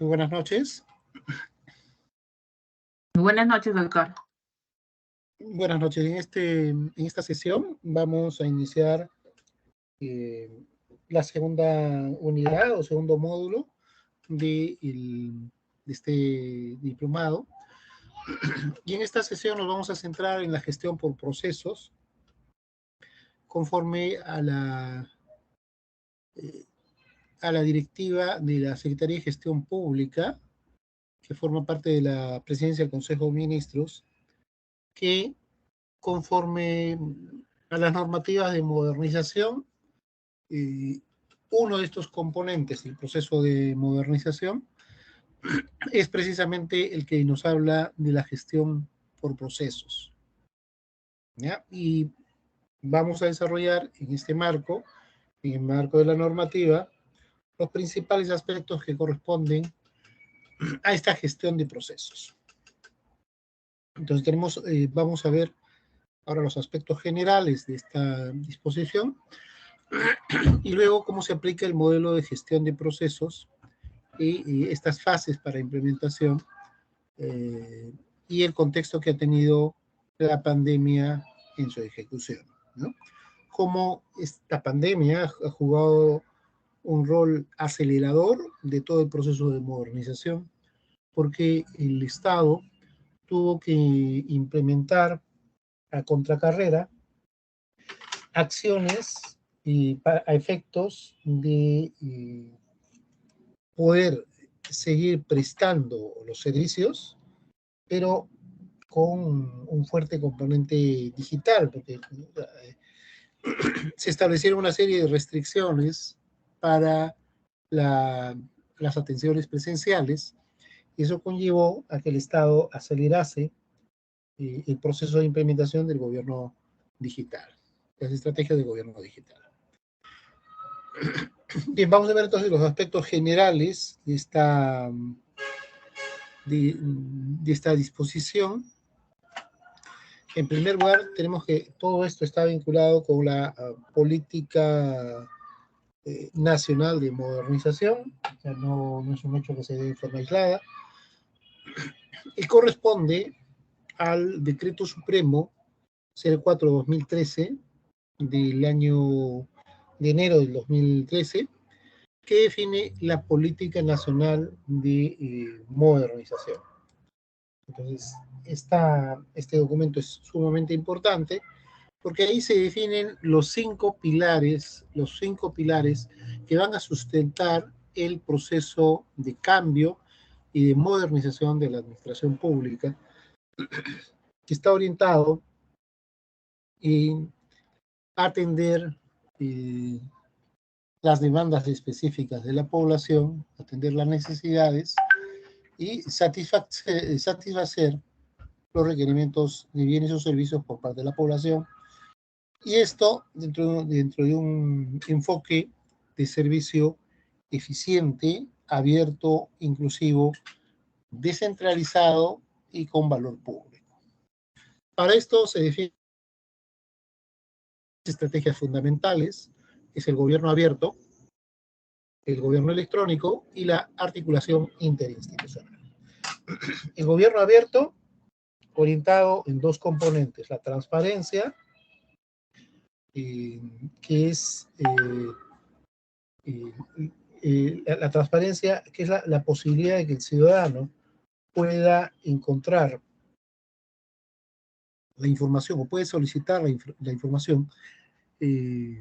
Muy buenas noches. Buenas noches, doctor. Buenas noches. En esta sesión vamos a iniciar la segunda unidad o segundo módulo de este diplomado. Y en esta sesión nos vamos a centrar en la gestión por procesos conforme a la directiva de la Secretaría de Gestión Pública, que forma parte de la Presidencia del Consejo de Ministros, que conforme a las normativas de modernización, uno de estos componentes del proceso de modernización es precisamente el que nos habla de la gestión por procesos, ¿ya? Y vamos a desarrollar en este marco, en el marco de la normativa, los principales aspectos que corresponden a esta gestión de procesos. Entonces vamos a ver ahora los aspectos generales de esta disposición y luego cómo se aplica el modelo de gestión de procesos y estas fases para implementación y el contexto que ha tenido la pandemia en su ejecución, ¿no? Cómo esta pandemia ha jugado un rol acelerador de todo el proceso de modernización, porque el Estado tuvo que implementar a contracarrera acciones a efectos de poder seguir prestando los servicios, pero con un fuerte componente digital, porque se establecieron una serie de restricciones para las atenciones presenciales, y eso conllevó a que el Estado acelerase el proceso de implementación del gobierno digital, las estrategias del gobierno digital. Bien, vamos a ver entonces los aspectos generales de esta disposición. En primer lugar, tenemos que todo esto está vinculado con la política nacional de modernización, o sea, no es un hecho que se dé de forma aislada, y corresponde al Decreto Supremo 04/2013 del año de enero del 2013, que define la política nacional de modernización. Entonces, este documento es sumamente importante porque ahí se definen los cinco pilares que van a sustentar el proceso de cambio y de modernización de la administración pública, que está orientado en atender las demandas específicas de la población, atender las necesidades y satisfacer los requerimientos de bienes o servicios por parte de la población. Y esto dentro de un enfoque de servicio eficiente, abierto, inclusivo, descentralizado y con valor público. Para esto se definen estrategias fundamentales, que es el gobierno abierto, el gobierno electrónico y la articulación interinstitucional. El gobierno abierto, orientado en dos componentes: la transparencia, que es la transparencia, que es la posibilidad de que el ciudadano pueda encontrar la información o puede solicitar la información y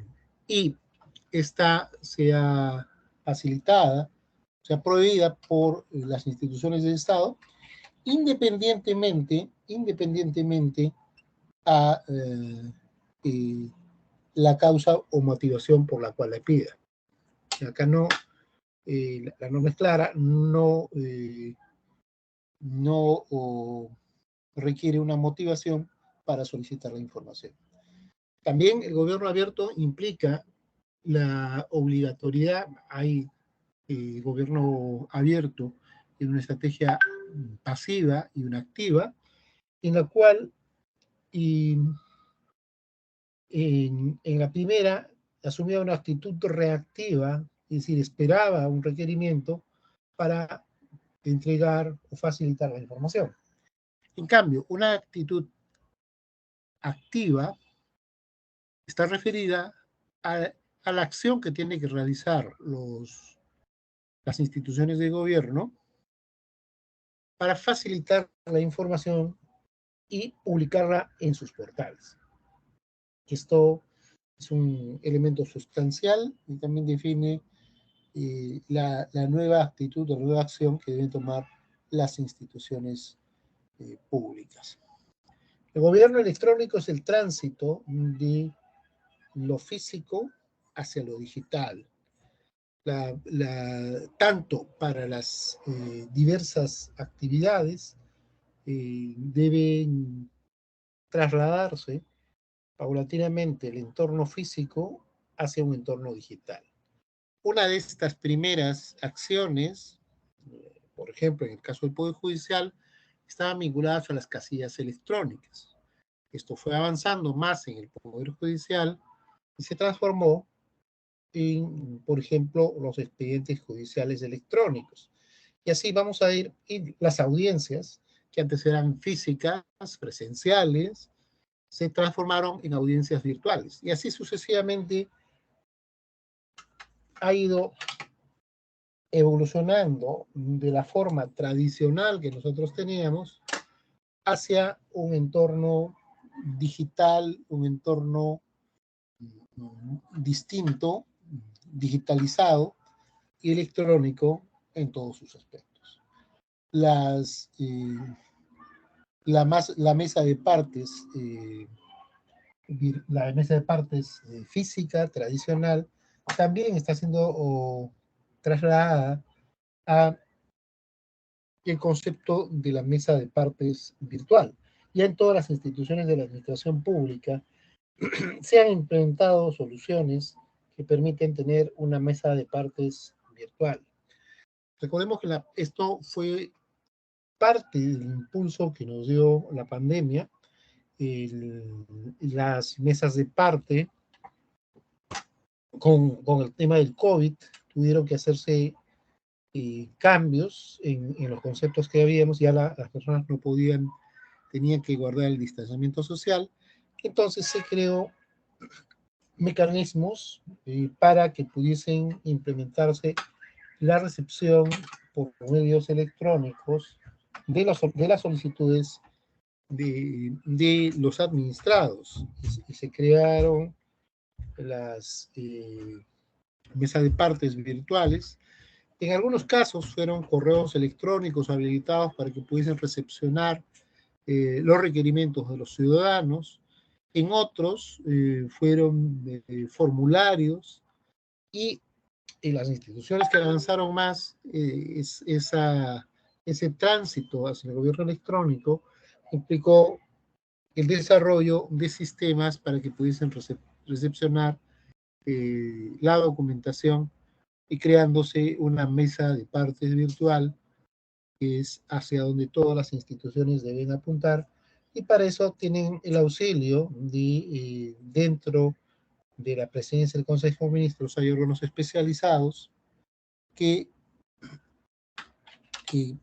esta sea facilitada, sea prohibida por las instituciones del Estado, independientemente a la causa o motivación por la cual la pida. Acá no, la norma es clara, no requiere una motivación para solicitar la información. También el gobierno abierto implica la obligatoriedad. Hay gobierno abierto en una estrategia pasiva y una activa, en la cual en la primera asumía una actitud reactiva, es decir, esperaba un requerimiento para entregar o facilitar la información. En cambio, una actitud activa está referida a la acción que tienen que realizar las instituciones de gobierno para facilitar la información y publicarla en sus portales. Esto es un elemento sustancial y también define la nueva actitud o nueva acción que deben tomar las instituciones públicas. El gobierno electrónico es el tránsito de lo físico hacia lo digital. Tanto para las diversas actividades deben trasladarse paulatinamente el entorno físico hacia un entorno digital. Una de estas primeras acciones, por ejemplo, en el caso del Poder Judicial, estaban vinculadas a las casillas electrónicas. Esto fue avanzando más en el Poder Judicial y se transformó en, por ejemplo, los expedientes judiciales electrónicos. Y así vamos a ir, y las audiencias, que antes eran físicas, presenciales, se transformaron en audiencias virtuales. Y así sucesivamente ha ido evolucionando de la forma tradicional que nosotros teníamos hacia un entorno digital, un entorno distinto, digitalizado y electrónico en todos sus aspectos. La mesa de partes, física, tradicional, también está siendo trasladada a el concepto de la mesa de partes virtual. Ya en todas las instituciones de la administración pública se han implementado soluciones que permiten tener una mesa de partes virtual. Recordemos que esto fue parte del impulso que nos dio la pandemia. Las mesas de parte con el tema del COVID tuvieron que hacerse cambios en los conceptos que habíamos. Ya las personas no podían, tenían que guardar el distanciamiento social. Entonces se creó mecanismos para que pudiesen implementarse la recepción por medios electrónicos de las solicitudes de los administrados. Y se crearon las mesas de partes virtuales. En algunos casos fueron correos electrónicos habilitados para que pudiesen recepcionar los requerimientos de los ciudadanos. En otros fueron formularios, y en las instituciones que avanzaron más ese tránsito hacia el gobierno electrónico implicó el desarrollo de sistemas para que pudiesen recepcionar la documentación, y creándose una mesa de partes virtual, que es hacia donde todas las instituciones deben apuntar, y para eso tienen el auxilio dentro de la presidencia del Consejo de Ministros hay órganos especializados que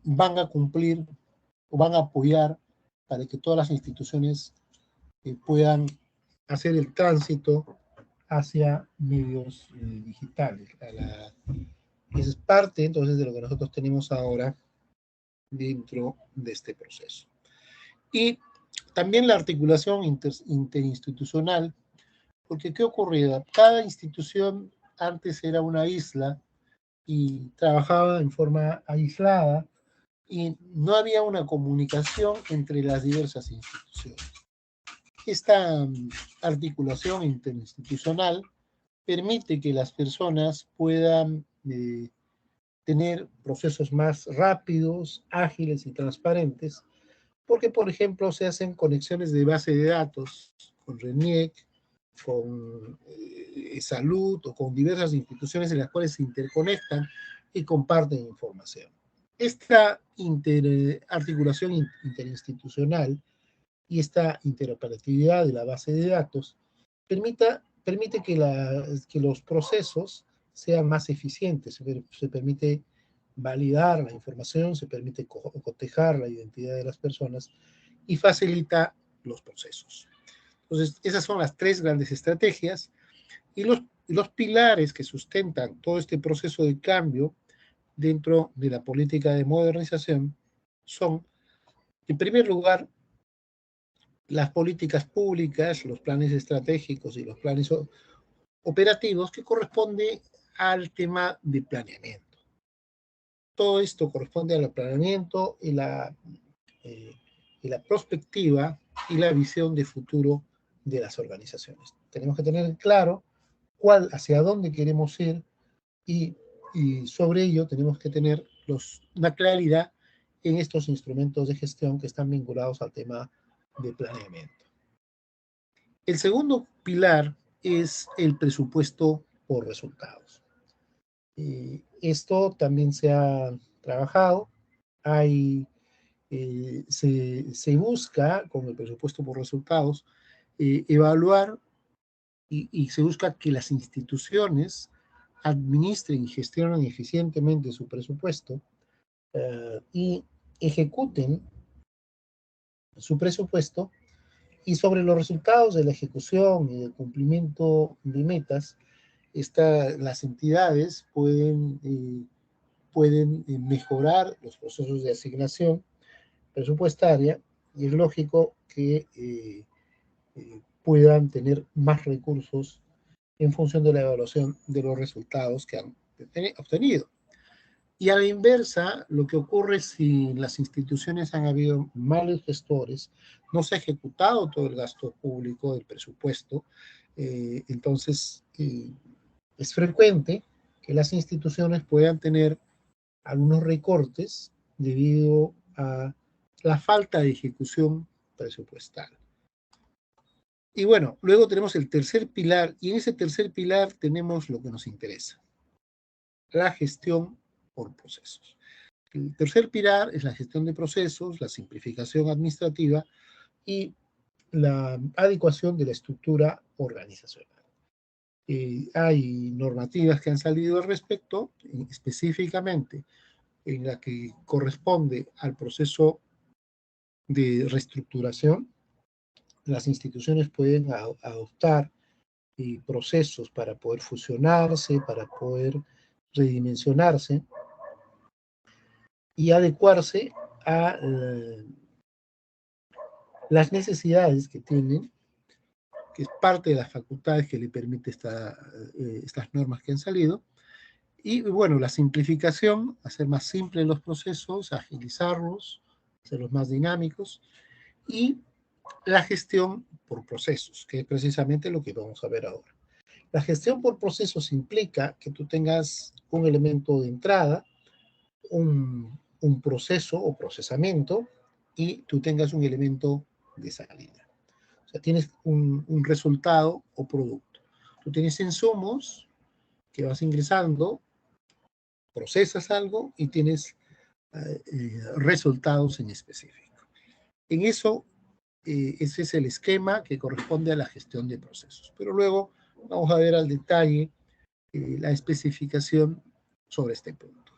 van a cumplir o van a apoyar para que todas las instituciones puedan hacer el tránsito hacia medios digitales. Es parte entonces de lo que nosotros tenemos ahora dentro de este proceso. Y también la articulación interinstitucional, porque ¿qué ocurría? Cada institución antes era una isla y trabajaba en forma aislada, y no había una comunicación entre las diversas instituciones. Esta articulación interinstitucional permite que las personas puedan tener procesos más rápidos, ágiles y transparentes, porque, por ejemplo, se hacen conexiones de base de datos con RENIEC, con salud o con diversas instituciones en las cuales se interconectan y comparten información. Esta articulación interinstitucional y esta interoperatividad de la base de datos permite que los procesos sean más eficientes. Se permite validar la información, se permite cotejar la identidad de las personas y facilita los procesos. Entonces, esas son las tres grandes estrategias y los pilares que sustentan todo este proceso de cambio dentro de la política de modernización son, en primer lugar, las políticas públicas, los planes estratégicos y los planes operativos que corresponde al tema de planeamiento. Todo esto corresponde al planeamiento y la perspectiva y la visión de futuro de las organizaciones. Tenemos que tener claro hacia dónde queremos ir y sobre ello tenemos que tener una claridad en estos instrumentos de gestión que están vinculados al tema de planeamiento. El segundo pilar es el presupuesto por resultados. Esto también se ha trabajado. Se busca con el presupuesto por resultados evaluar y se busca que las instituciones administren y gestionen eficientemente su presupuesto y ejecuten su presupuesto, y sobre los resultados de la ejecución y del cumplimiento de metas, las entidades pueden mejorar los procesos de asignación presupuestaria, y es lógico que puedan tener más recursos en función de la evaluación de los resultados que han obtenido. Y a la inversa, lo que ocurre si las instituciones han habido malos gestores, no se ha ejecutado todo el gasto público del presupuesto, entonces es frecuente que las instituciones puedan tener algunos recortes debido a la falta de ejecución presupuestal. Y bueno, luego tenemos el tercer pilar, y en ese tercer pilar tenemos lo que nos interesa, la gestión por procesos. El tercer pilar es la gestión de procesos, la simplificación administrativa y la adecuación de la estructura organizacional. Hay normativas que han salido al respecto, específicamente en la que corresponde al proceso de reestructuración. Las instituciones pueden adoptar procesos para poder fusionarse, para poder redimensionarse y adecuarse a las necesidades que tienen, que es parte de las facultades que le permite estas normas que han salido. Y bueno, la simplificación, hacer más simples los procesos, agilizarlos, hacerlos más dinámicos, y la gestión por procesos, que es precisamente lo que vamos a ver ahora. La gestión por procesos implica que tú tengas un elemento de entrada, un proceso o procesamiento, y tú tengas un elemento de salida. O sea, tienes un resultado o producto. Tú tienes insumos que vas ingresando, procesas algo y tienes resultados en específico. En eso, ese es el esquema que corresponde a la gestión de procesos. Pero luego vamos a ver al detalle la especificación sobre este punto.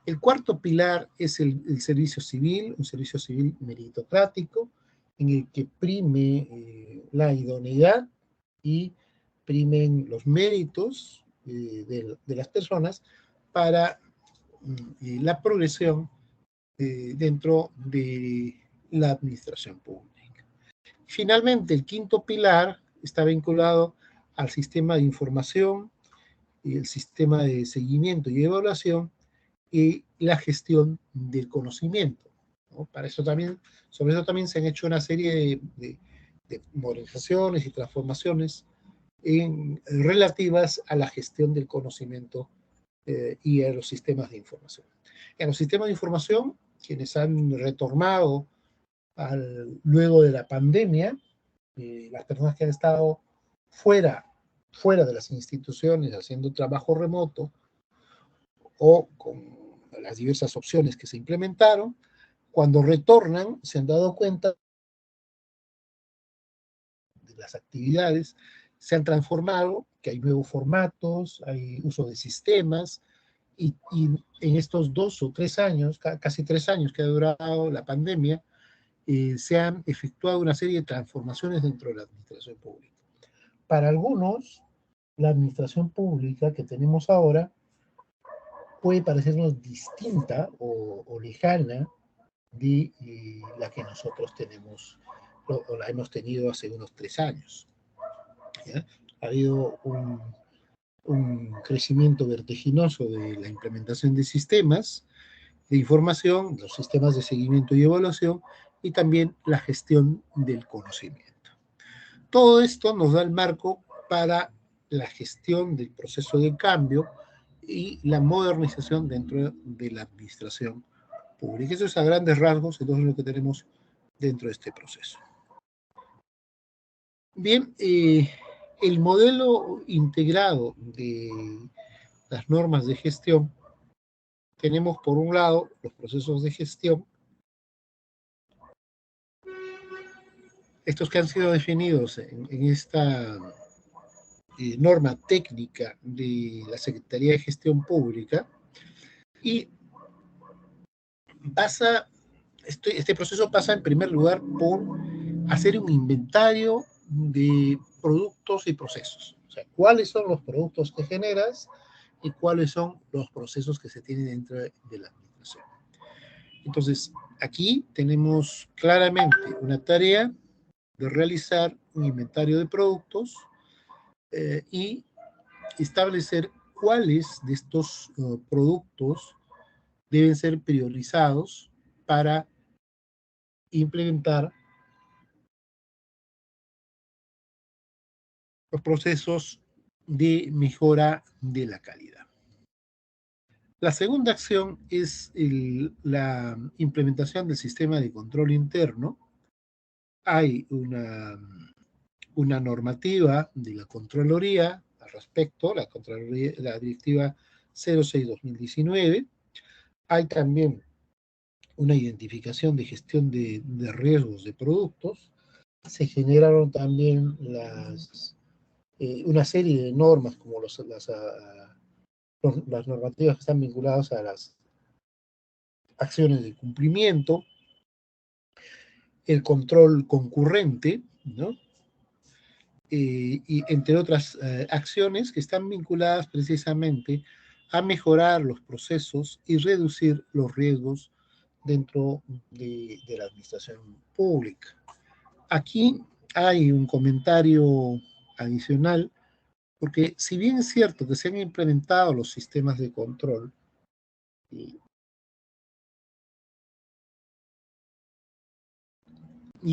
El cuarto pilar es el servicio civil, un servicio civil meritocrático, en el que prime la idoneidad y primen los méritos de las personas para la progresión dentro de la administración pública. Finalmente, el quinto pilar está vinculado al sistema de información y el sistema de seguimiento y evaluación y la gestión del conocimiento, ¿no? Sobre eso también se han hecho una serie de modernizaciones y transformaciones relativas a la gestión del conocimiento y a los sistemas de información. En los sistemas de información, quienes han retornado luego de la pandemia, las personas que han estado fuera de las instituciones haciendo trabajo remoto o con las diversas opciones que se implementaron, cuando retornan se han dado cuenta de las actividades, se han transformado, que hay nuevos formatos, hay uso de sistemas y en estos 2 o 3 años, casi 3 años que ha durado la pandemia, se han efectuado una serie de transformaciones dentro de la administración pública. Para algunos, la administración pública que tenemos ahora puede parecernos distinta o lejana de la que nosotros tenemos o la hemos tenido hace unos 3 años. ¿Ya? Ha habido un crecimiento vertiginoso de la implementación de sistemas de información, los sistemas de seguimiento y evaluación, y también la gestión del conocimiento. Todo esto nos da el marco para la gestión del proceso de cambio y la modernización dentro de la administración pública. Eso es a grandes rasgos, entonces lo que tenemos dentro de este proceso. Bien, el modelo integrado de las normas de gestión, tenemos por un lado los procesos de gestión, estos que han sido definidos en esta norma técnica de la Secretaría de Gestión Pública, y este proceso pasa en primer lugar por hacer un inventario de productos y procesos. O sea, cuáles son los productos que generas y cuáles son los procesos que se tienen dentro de la administración. Entonces, aquí tenemos claramente una tarea de realizar un inventario de productos y establecer cuáles de estos productos deben ser priorizados para implementar los procesos de mejora de la calidad. La segunda acción es la implementación del sistema de control interno. Hay una normativa de la Contraloría al respecto, la directiva 06-2019. Hay también una identificación de gestión de riesgos de productos. Se generaron también una serie de normas como las normativas que están vinculadas a las acciones de cumplimiento, el control concurrente, ¿no? Y entre otras acciones que están vinculadas precisamente a mejorar los procesos y reducir los riesgos dentro de la administración pública. Aquí hay un comentario adicional, porque si bien es cierto que se han implementado los sistemas de control, y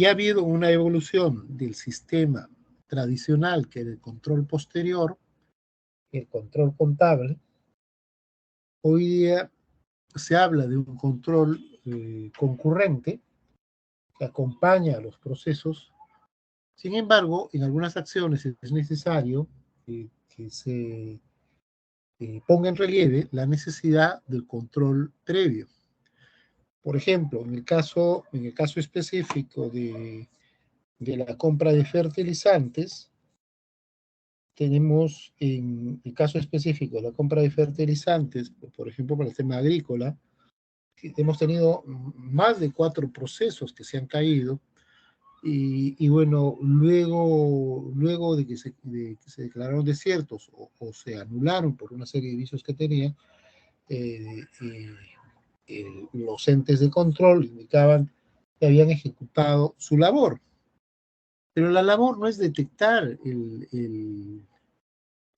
ha habido una evolución del sistema tradicional, que es el control posterior, el control contable, hoy día se habla de un control concurrente que acompaña a los procesos. Sin embargo, en algunas acciones es necesario que se ponga en relieve la necesidad del control previo. Por ejemplo, en el caso específico de la compra de fertilizantes, tenemos en el caso específico de la compra de fertilizantes, por ejemplo, para el tema agrícola, hemos tenido más de 4 procesos que se han caído, y bueno, luego de que se declararon desiertos o se anularon por una serie de vicios que tenían, los entes de control indicaban que habían ejecutado su labor. Pero la labor no es detectar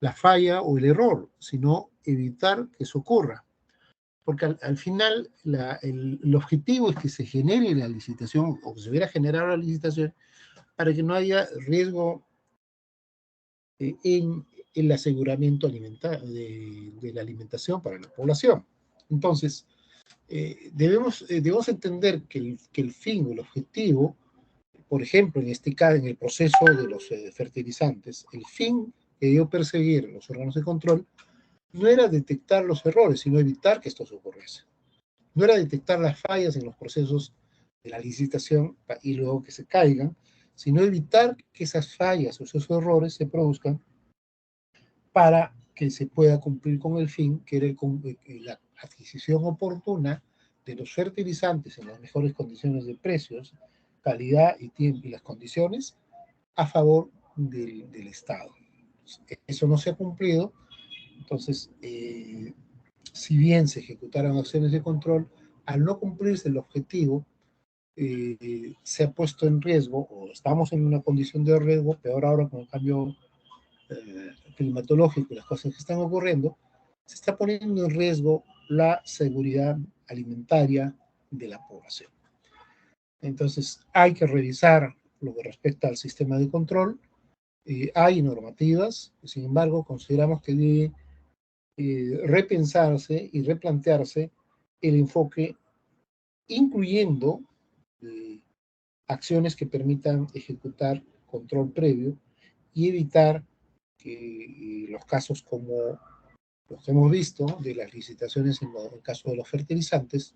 la falla o el error, sino evitar que eso ocurra. Porque al final el objetivo es que se genere la licitación, o que se hubiera generado la licitación, para que no haya riesgo en el aseguramiento de la alimentación para la población. Entonces, debemos entender que el fin o el objetivo, por ejemplo, en este caso, en el proceso de los fertilizantes, el fin que debió perseguir los órganos de control no era detectar los errores, sino evitar que estos ocurriesen. No era detectar las fallas en los procesos de la licitación y luego que se caigan, sino evitar que esas fallas o esos errores se produzcan para que se pueda cumplir con el fin, que era la adquisición oportuna de los fertilizantes en las mejores condiciones de precios, calidad y tiempo y las condiciones a favor del Estado. Eso no se ha cumplido, entonces, si bien se ejecutaron acciones de control, al no cumplirse el objetivo, se ha puesto en riesgo, o estamos en una condición de riesgo, peor ahora con el cambio climatológico y las cosas que están ocurriendo, se está poniendo en riesgo la seguridad alimentaria de la población. Entonces, hay que revisar lo que respecta al sistema de control. Hay normativas, sin embargo, consideramos que debe repensarse y replantearse el enfoque, incluyendo acciones que permitan ejecutar control previo y evitar que los casos como los que hemos visto de las licitaciones en el caso de los fertilizantes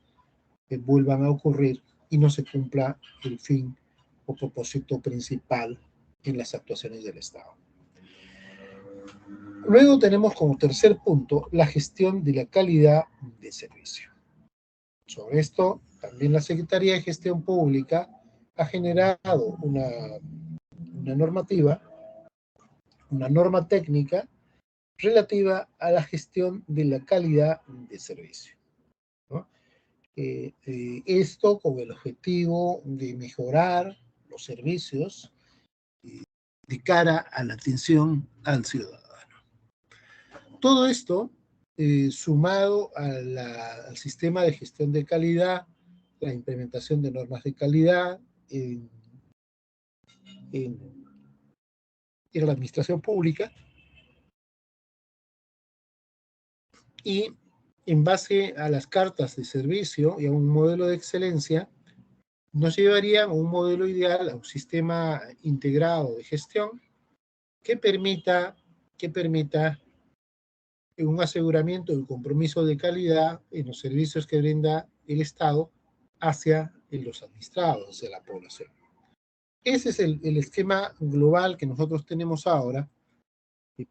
vuelvan a ocurrir y no se cumpla el fin o propósito principal en las actuaciones del Estado. Luego tenemos como tercer punto la gestión de la calidad de servicio. Sobre esto, también la Secretaría de Gestión Pública ha generado una normativa, una norma técnica relativa a la gestión de la calidad de servicio, ¿no? Esto con el objetivo de mejorar los servicios de cara a la atención al ciudadano. Todo esto, sumado al sistema de gestión de calidad, la implementación de normas de calidad en la administración pública, y en base a las cartas de servicio y a un modelo de excelencia, nos llevaría a un modelo ideal, a un sistema integrado de gestión que permita un aseguramiento del compromiso de calidad en los servicios que brinda el Estado hacia los administrados, hacia la población. Ese es el esquema global que nosotros tenemos ahora,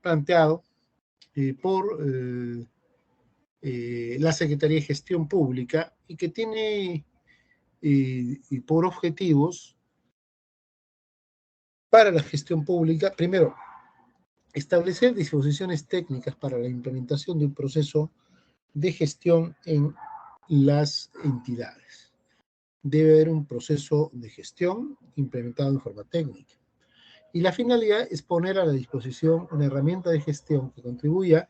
planteado por la Secretaría de Gestión Pública, y que tiene por objetivos para la gestión pública, primero, establecer disposiciones técnicas para la implementación de un proceso de gestión en las entidades. Debe haber un proceso de gestión implementado en forma técnica. Y la finalidad es poner a la disposición una herramienta de gestión que contribuya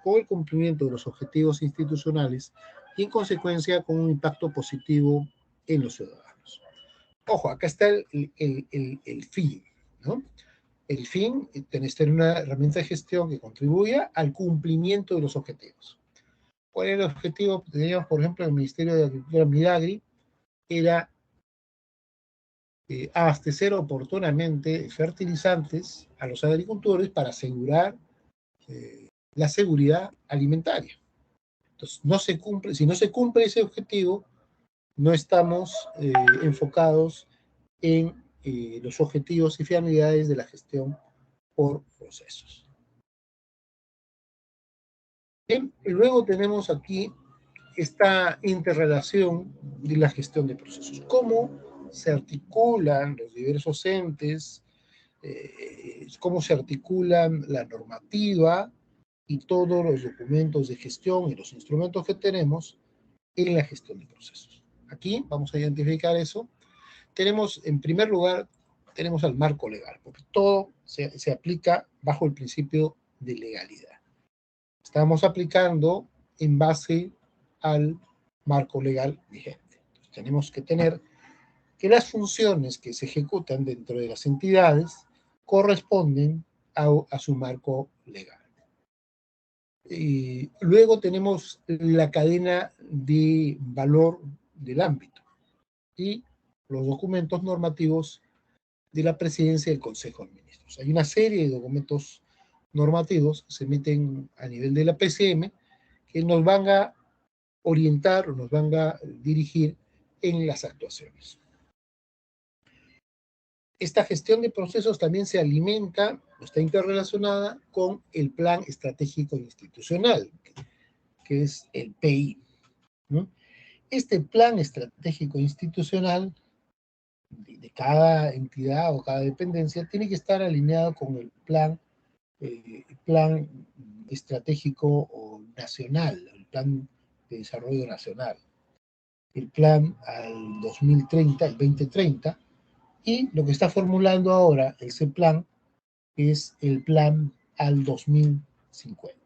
con el cumplimiento de los objetivos institucionales y, en consecuencia, con un impacto positivo en los ciudadanos. Ojo, acá está el fin, ¿no? El fin es tener una herramienta de gestión que contribuya al cumplimiento de los objetivos. ¿Cuál era el objetivo que teníamos, por ejemplo, en el Ministerio de Agricultura, Midagri? Era abastecer oportunamente fertilizantes a los agricultores para asegurar la seguridad alimentaria. Entonces, si no se cumple ese objetivo, no estamos enfocados en los objetivos y finalidades de la gestión por procesos. Bien, luego tenemos aquí esta interrelación de la gestión de procesos. ¿Cómo se articulan los diversos entes? ¿Cómo se articulan la normativa y todos los documentos de gestión y los instrumentos que tenemos en la gestión de procesos? Aquí vamos a identificar eso. Tenemos, en primer lugar, tenemos al marco legal, porque todo se aplica bajo el principio de legalidad. Estamos aplicando en base al marco legal vigente. Entonces, tenemos que tener que las funciones que se ejecutan dentro de las entidades corresponden a su marco legal. Y luego tenemos la cadena de valor del ámbito y los documentos normativos de la Presidencia del Consejo de Ministros. Hay una serie de documentos normativos que se emiten a nivel de la PCM que nos van a orientar o nos van a dirigir en las actuaciones. esta gestión de procesos también se alimenta, está interrelacionada con el plan estratégico institucional, que es el PI, ¿no? Este plan estratégico institucional de cada entidad o cada dependencia tiene que estar alineado con el plan estratégico nacional, el plan de desarrollo nacional, el plan al 2030, el 2030, y lo que está formulando ahora ese plan es el plan al 2050.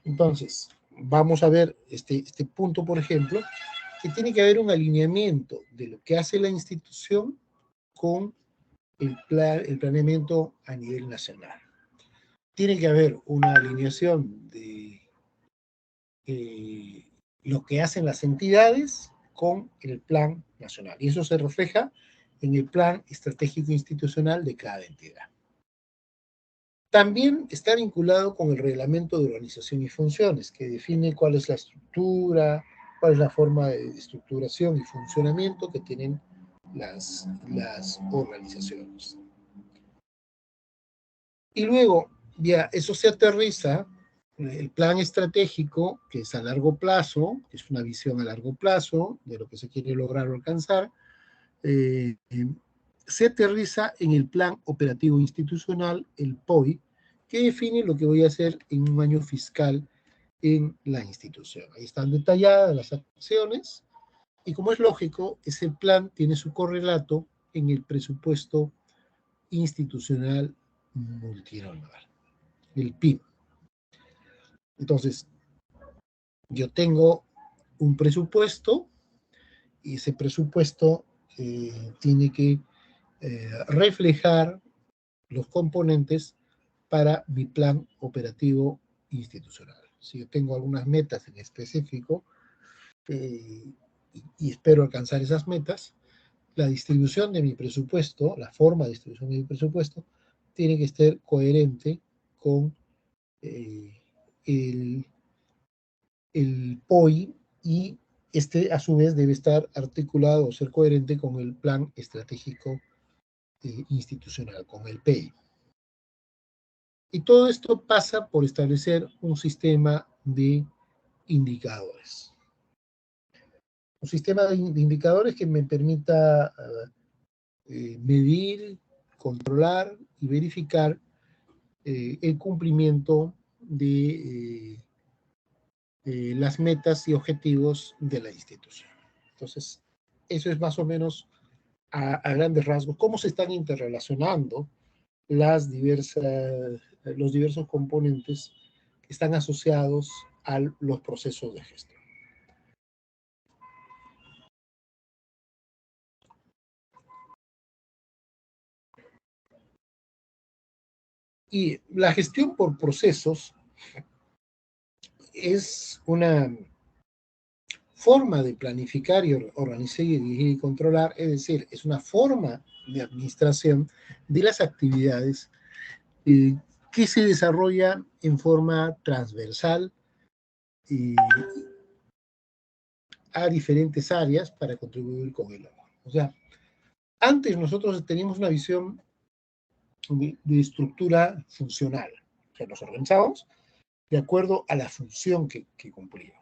Entonces, vamos a ver este punto, por ejemplo, que tiene que haber un alineamiento de lo que hace la institución con el planeamiento a nivel nacional. Tiene que haber una alineación de lo que hacen las entidades con el plan nacional. Y eso se refleja en el plan estratégico institucional de cada entidad. También está vinculado con el reglamento de organización y funciones, que define cuál es la estructura, cuál es la forma de estructuración y funcionamiento que tienen las organizaciones. Y luego, ya eso se aterriza, el plan estratégico, que es a largo plazo, que es una visión a largo plazo de lo que se quiere lograr o alcanzar, se aterriza en el plan operativo institucional, el POI, que define lo que voy a hacer en un año fiscal en la institución. Ahí están detalladas las acciones y, como es lógico, ese plan tiene su correlato en el presupuesto institucional multianual, el PIM. Entonces, yo tengo un presupuesto y ese presupuesto tiene que reflejar los componentes para mi plan operativo institucional. Si yo tengo algunas metas en específico y espero alcanzar esas metas, la distribución de mi presupuesto, la forma de distribución de mi presupuesto, tiene que estar coherente con el POI y a su vez debe estar articulado o ser coherente con el plan estratégico institucional, con el PEI. Y todo esto pasa por establecer un sistema de indicadores. Un sistema de indicadores que me permita medir, controlar y verificar el cumplimiento de las metas y objetivos de la institución. Entonces, eso es más o menos a grandes rasgos cómo se están interrelacionando los diversos componentes que están asociados a los procesos de gestión. Y la gestión por procesos es una forma de planificar y organizar y dirigir y controlar, es decir, es una forma de administración de las actividades que se desarrolla en forma transversal a diferentes áreas para contribuir con el logro. O sea, antes nosotros teníamos una visión de estructura funcional, o sea, nos organizábamos de acuerdo a la función que cumplíamos.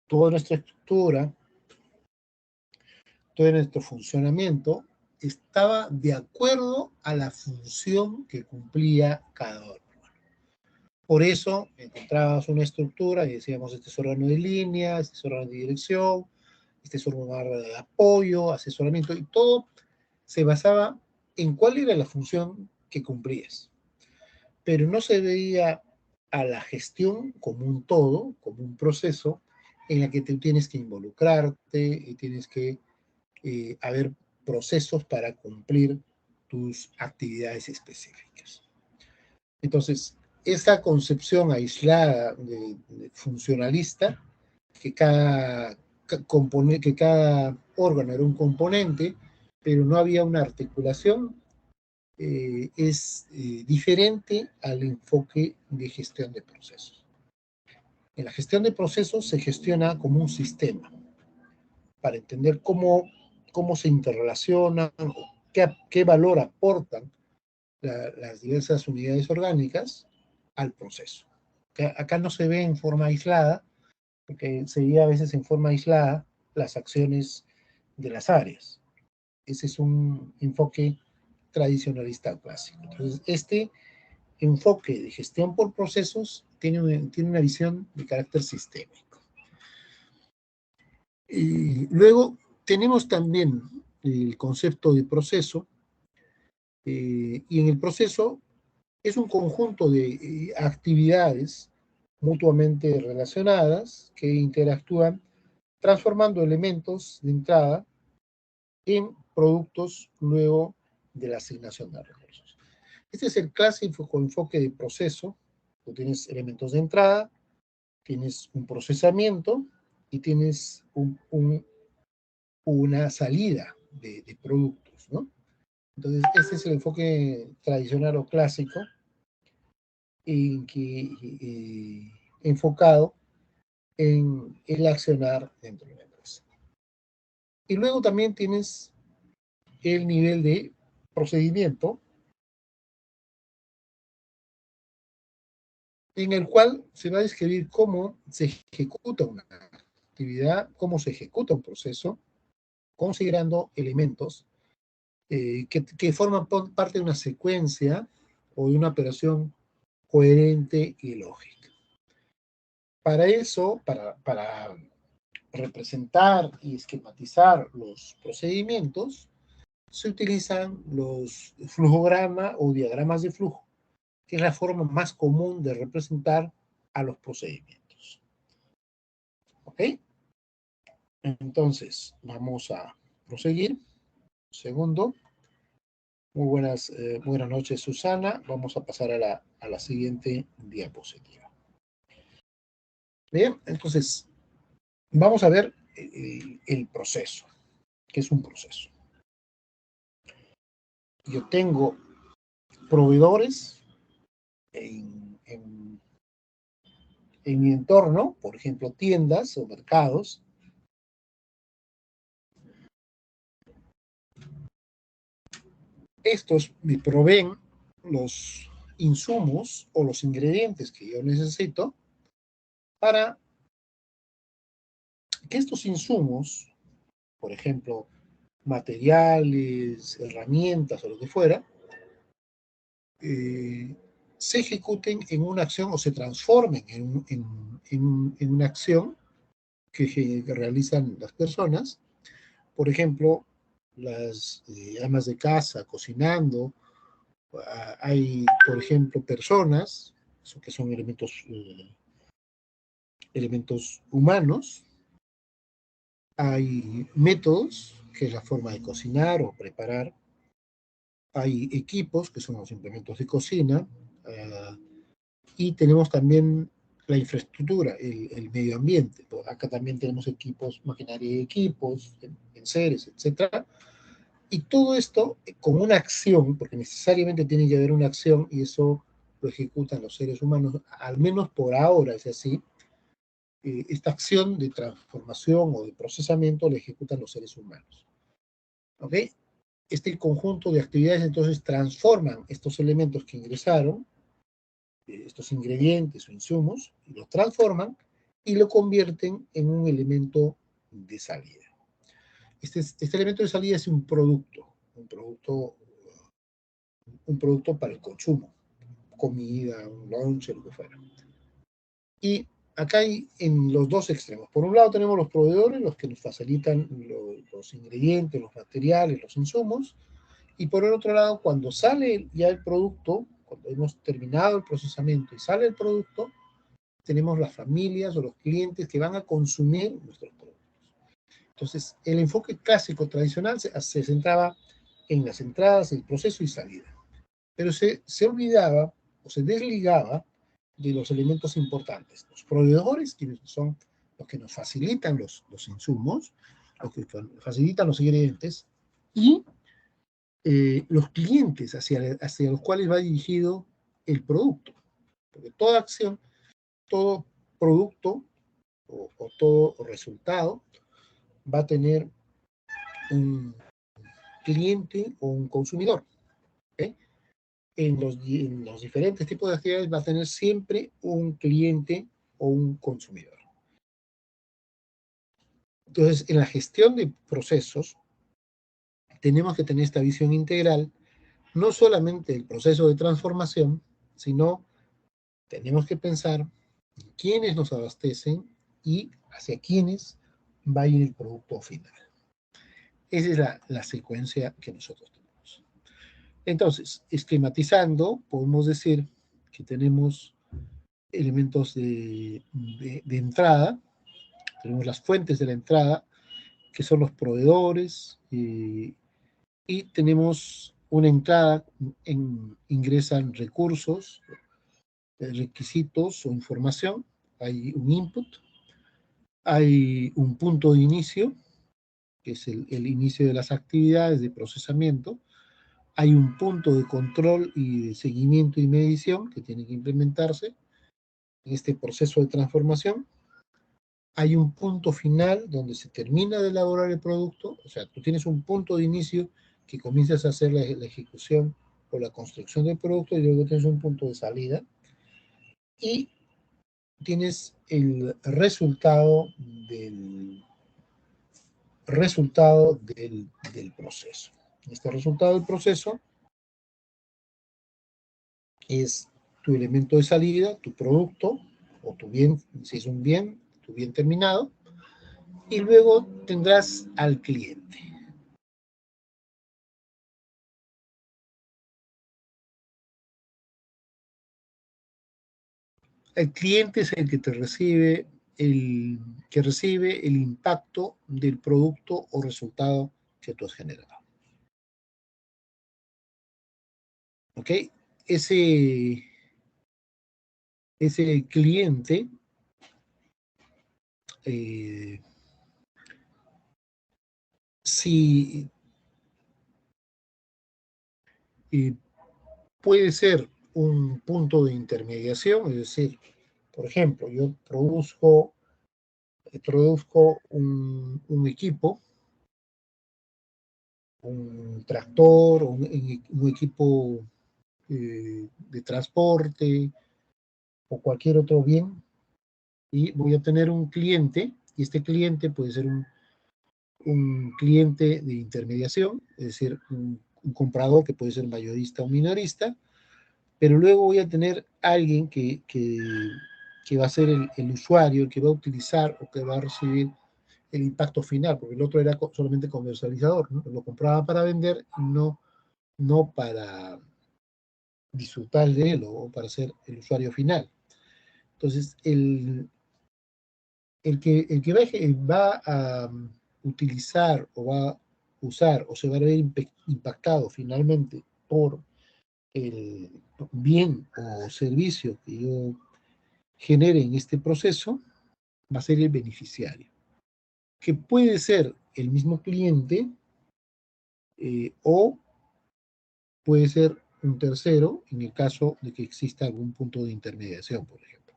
Toda nuestra estructura, todo nuestro funcionamiento estaba de acuerdo a la función que cumplía cada órgano. Por eso encontrábamos una estructura y decíamos, este es órgano de línea, este es órgano de dirección, este es órgano de apoyo, asesoramiento, y todo se basaba en cuál era la función que cumplías. Pero no se veía a la gestión como un todo, como un proceso en la que tú tienes que involucrarte y tienes que haber procesos para cumplir tus actividades específicas. Entonces, esa concepción aislada de funcionalista, que cada órgano era un componente, pero no había una articulación, es diferente al enfoque de gestión de procesos. En la gestión de procesos se gestiona como un sistema para entender cómo se interrelacionan qué valor aportan las diversas unidades orgánicas al proceso. Acá no se ve en forma aislada, porque se ve a veces en forma aislada las acciones de las áreas. Ese es un enfoque tradicionalista clásico. Entonces, este enfoque de gestión por procesos tiene una visión de carácter sistémico. Y luego tenemos también el concepto de proceso, y en el proceso es un conjunto de actividades mutuamente relacionadas que interactúan transformando elementos de entrada en productos luego de la asignación de recursos. Este es el clásico enfoque de proceso. Tú tienes elementos de entrada, tienes un procesamiento y tienes una salida de productos, ¿no? Entonces, este es el enfoque tradicional o clásico en que, enfocado en el accionar dentro de la empresa. Y luego también tienes el nivel de procedimiento en el cual se va a describir cómo se ejecuta una actividad, cómo se ejecuta un proceso, considerando elementos que forman parte de una secuencia o de una operación coherente y lógica. Para eso, para representar y esquematizar los procedimientos, se utilizan los flujogramas o diagramas de flujo, que es la forma más común de representar a los procedimientos. ¿Ok? Entonces, vamos a proseguir. Segundo. Muy buenas noches, Susana. Vamos a pasar a la siguiente diapositiva. Bien, entonces, vamos a ver el proceso. ¿Qué es un proceso? Yo tengo proveedores en mi entorno, por ejemplo, tiendas o mercados. Estos me proveen los insumos o los ingredientes que yo necesito para que estos insumos, por ejemplo, materiales, herramientas o lo que fuera, se ejecuten en una acción o se transformen en una acción que realizan las personas. Por ejemplo, las amas de casa cocinando. Hay, por ejemplo, personas, que son elementos humanos. Hay métodos, que es la forma de cocinar o preparar. Hay equipos, que son los implementos de cocina. Y tenemos también la infraestructura, el medio ambiente. Acá también tenemos equipos, maquinaria y equipos, enseres, etcétera. Y todo esto con una acción, porque necesariamente tiene que haber una acción, y eso lo ejecutan los seres humanos, al menos por ahora es así. Esta acción de transformación o de procesamiento la ejecutan los seres humanos. ¿Ok? Este conjunto de actividades entonces transforman estos elementos que ingresaron, estos ingredientes o insumos, lo transforman y lo convierten en un elemento de salida. Este elemento de salida es un producto para el consumo, comida, un lunch, lo que fuera. Y acá hay en los dos extremos. Por un lado tenemos los proveedores, los que nos facilitan los ingredientes, los materiales, los insumos, y por el otro lado, cuando sale ya el producto, cuando hemos terminado el procesamiento y sale el producto, tenemos las familias o los clientes que van a consumir nuestros productos. Entonces, el enfoque clásico tradicional se centraba en las entradas, el proceso y salida, pero se olvidaba o se desligaba de los elementos importantes. Los proveedores, quienes son los que nos facilitan los insumos, los que facilitan los ingredientes, y los clientes hacia los cuales va dirigido el producto. Porque toda acción, todo producto o todo resultado va a tener cliente o un consumidor. ¿Ok? En los diferentes tipos de actividades va a tener siempre un cliente o un consumidor. Entonces, en la gestión de procesos, tenemos que tener esta visión integral, no solamente del proceso de transformación, sino tenemos que pensar quiénes nos abastecen y hacia quiénes va a ir el producto final. Esa es la secuencia que nosotros tenemos. Entonces, esquematizando, podemos decir que tenemos elementos de entrada, tenemos las fuentes de la entrada, que son los proveedores, y tenemos una entrada, ingresan recursos, requisitos o información, hay un input, hay un punto de inicio, que es el inicio de las actividades de procesamiento, hay un punto de control y de seguimiento y medición que tiene que implementarse en este proceso de transformación, hay un punto final donde se termina de elaborar el producto, o sea, tú tienes un punto de inicio que comienzas a hacer la ejecución o la construcción del producto y luego tienes un punto de salida y tienes el resultado del proceso. Este resultado del proceso es tu elemento de salida, tu producto, o tu bien, si es un bien, tu bien terminado, y luego tendrás al cliente. El cliente es el que te recibe el impacto del producto o resultado que tú has generado. ¿Ok? Ese cliente si puede ser un punto de intermediación, es decir, por ejemplo, yo produzco un equipo, un tractor, un equipo de transporte o cualquier otro bien, y voy a tener un cliente, y este cliente puede ser un cliente de intermediación, es decir, un comprador que puede ser mayorista o minorista, pero luego voy a tener alguien que va a ser el usuario, que va a utilizar o que va a recibir el impacto final, porque el otro era solamente comercializador, ¿no? Lo compraba para vender, no para disfrutar de él o para ser el usuario final. Entonces, va a utilizar o va a usar o se va a ver impactado finalmente por el bien o servicio que yo genere en este proceso, va a ser el beneficiario, que puede ser el mismo cliente o puede ser un tercero en el caso de que exista algún punto de intermediación, por ejemplo.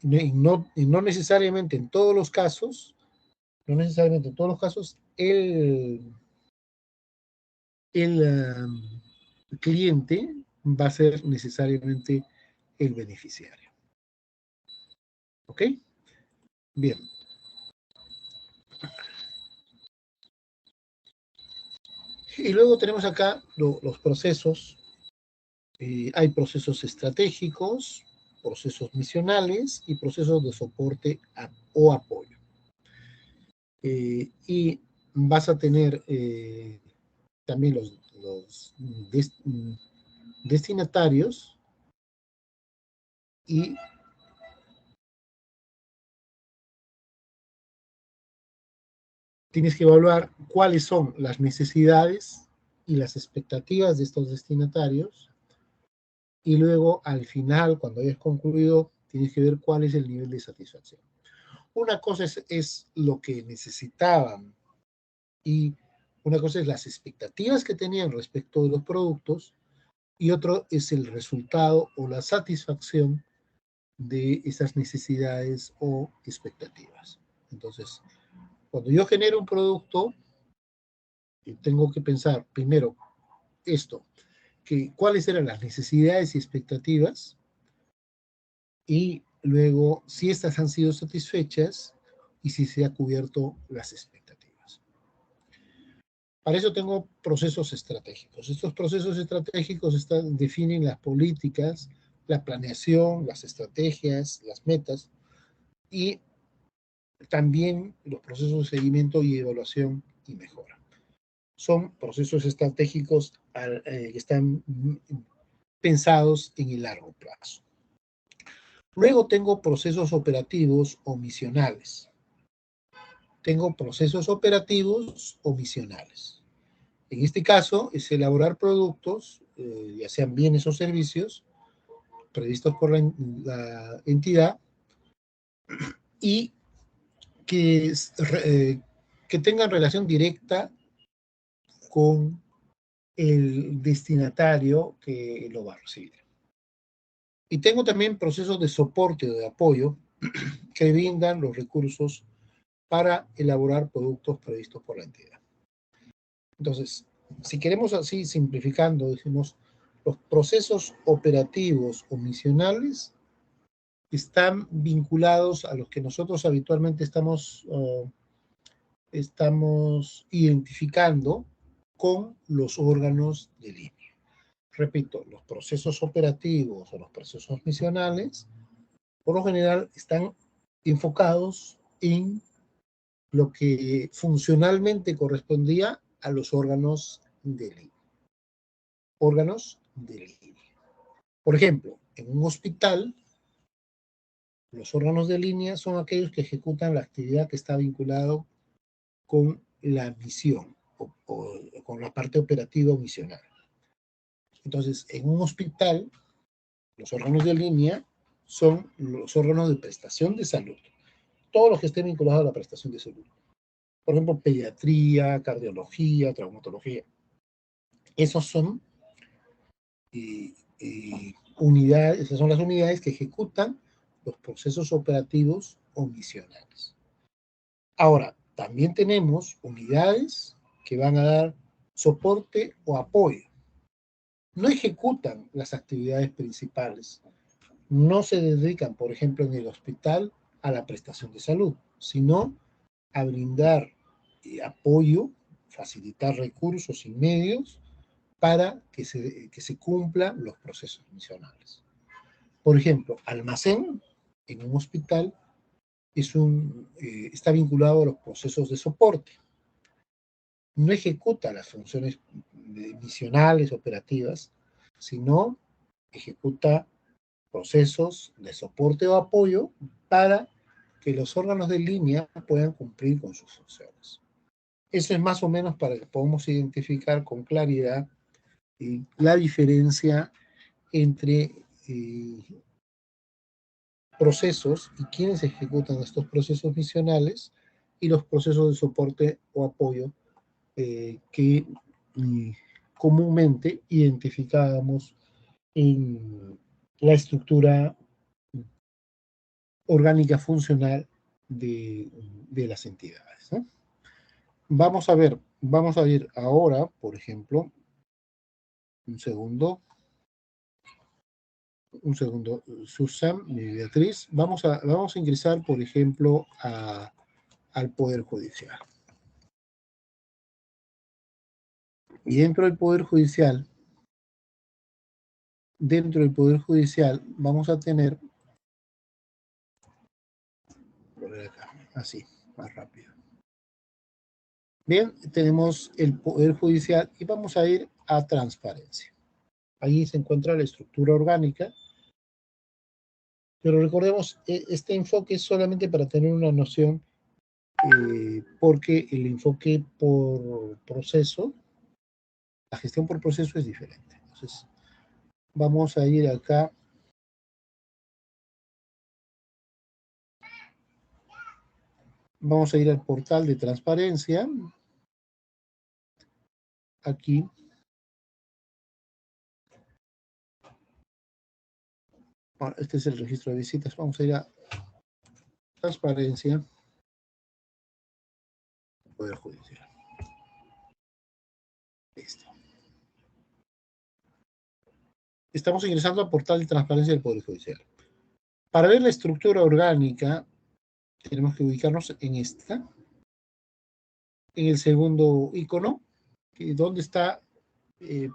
No necesariamente en todos los casos, el cliente va a ser necesariamente el beneficiario. ¿Ok? Bien. Y luego tenemos acá los procesos. Hay procesos estratégicos, procesos misionales y procesos de soporte o apoyo. Y vas a tener también los destinatarios y tienes que evaluar cuáles son las necesidades y las expectativas de estos destinatarios y luego al final, cuando hayas concluido, tienes que ver cuál es el nivel de satisfacción. Una cosa es lo que necesitaban y una cosa es las expectativas que tenían respecto de los productos y otro es el resultado o la satisfacción de esas necesidades o expectativas. Entonces, cuando yo genero un producto, tengo que pensar primero esto, que cuáles eran las necesidades y expectativas, y luego si estas han sido satisfechas y si se ha cubierto las expectativas. Para eso tengo procesos estratégicos. Estos procesos estratégicos definen las políticas, la planeación, las estrategias, las metas y también los procesos de seguimiento y evaluación y mejora. Son procesos estratégicos que están pensados en el largo plazo. Luego tengo procesos operativos o misionales. Tengo procesos operativos o misionales. En este caso es elaborar productos, ya sean bienes o servicios, previstos por la entidad y que tengan relación directa con el destinatario que lo va a recibir. Y tengo también procesos de soporte o de apoyo que brindan los recursos para elaborar productos previstos por la entidad. Entonces, si queremos así, simplificando, decimos, los procesos operativos o misionales están vinculados a los que nosotros habitualmente estamos identificando con los órganos de línea. Repito, los procesos operativos o los procesos misionales, por lo general, están enfocados en lo que funcionalmente correspondía a los órganos de línea. Órganos de línea. Por ejemplo, en un hospital, los órganos de línea son aquellos que ejecutan la actividad que está vinculado con la misión o con la parte operativa o misional. Entonces, en un hospital, los órganos de línea son los órganos de prestación de salud. Todos los que estén vinculados a la prestación de salud. Por ejemplo, pediatría, cardiología, traumatología. Esos son unidades, esas son las unidades que ejecutan los procesos operativos o misionales. Ahora, también tenemos unidades que van a dar soporte o apoyo. No ejecutan las actividades principales. No se dedican, por ejemplo, en el hospital a la prestación de salud, sino a brindar apoyo, facilitar recursos y medios para que se cumplan los procesos misionales. Por ejemplo, almacén en un hospital está vinculado a los procesos de soporte. No ejecuta las funciones misionales, operativas, sino ejecuta procesos de soporte o apoyo para que los órganos de línea puedan cumplir con sus funciones. Eso es más o menos para que podamos identificar con claridad la diferencia entre procesos y quienes ejecutan estos procesos misionales y los procesos de soporte o apoyo que comúnmente identificábamos en la estructura orgánica funcional de las entidades, ¿no? Vamos a ir ahora, por ejemplo, un segundo, Susan y Beatriz, vamos a ingresar, por ejemplo, al Poder Judicial. Y dentro del Poder Judicial vamos a tener, así, más rápido. Bien, tenemos el Poder Judicial y vamos a ir a transparencia. Ahí se encuentra la estructura orgánica, pero recordemos, este enfoque es solamente para tener una noción, porque el enfoque por proceso, la gestión por proceso es diferente. Entonces, vamos a ir acá. Vamos a ir al portal de transparencia. Aquí. Bueno, este es el registro de visitas. Vamos a ir a transparencia. Poder Judicial. estamos ingresando al portal de transparencia del Poder Judicial. Para ver la estructura orgánica, tenemos que ubicarnos en esta, en el segundo icono, donde está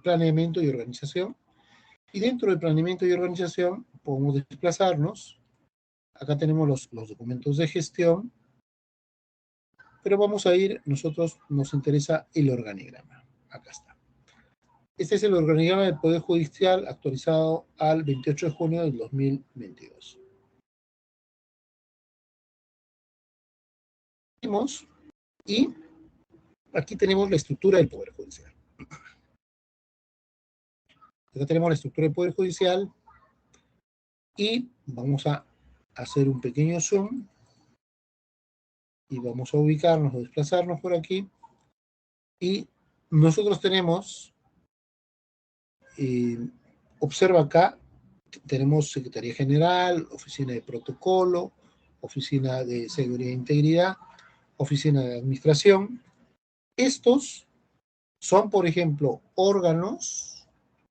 planeamiento y organización. Y dentro del planeamiento y organización podemos desplazarnos. Acá tenemos los documentos de gestión, pero vamos a ir, nosotros nos interesa el organigrama. Acá está. Este es el organigrama del Poder Judicial actualizado al 28 de junio del 2022. Y aquí tenemos la estructura del Poder Judicial. Acá tenemos la estructura del Poder Judicial y vamos a hacer un pequeño zoom y vamos a ubicarnos o desplazarnos por aquí. Y nosotros tenemos, observa acá, tenemos Secretaría General, Oficina de Protocolo, Oficina de Seguridad e Integridad, Oficina de Administración. Estos son, por ejemplo,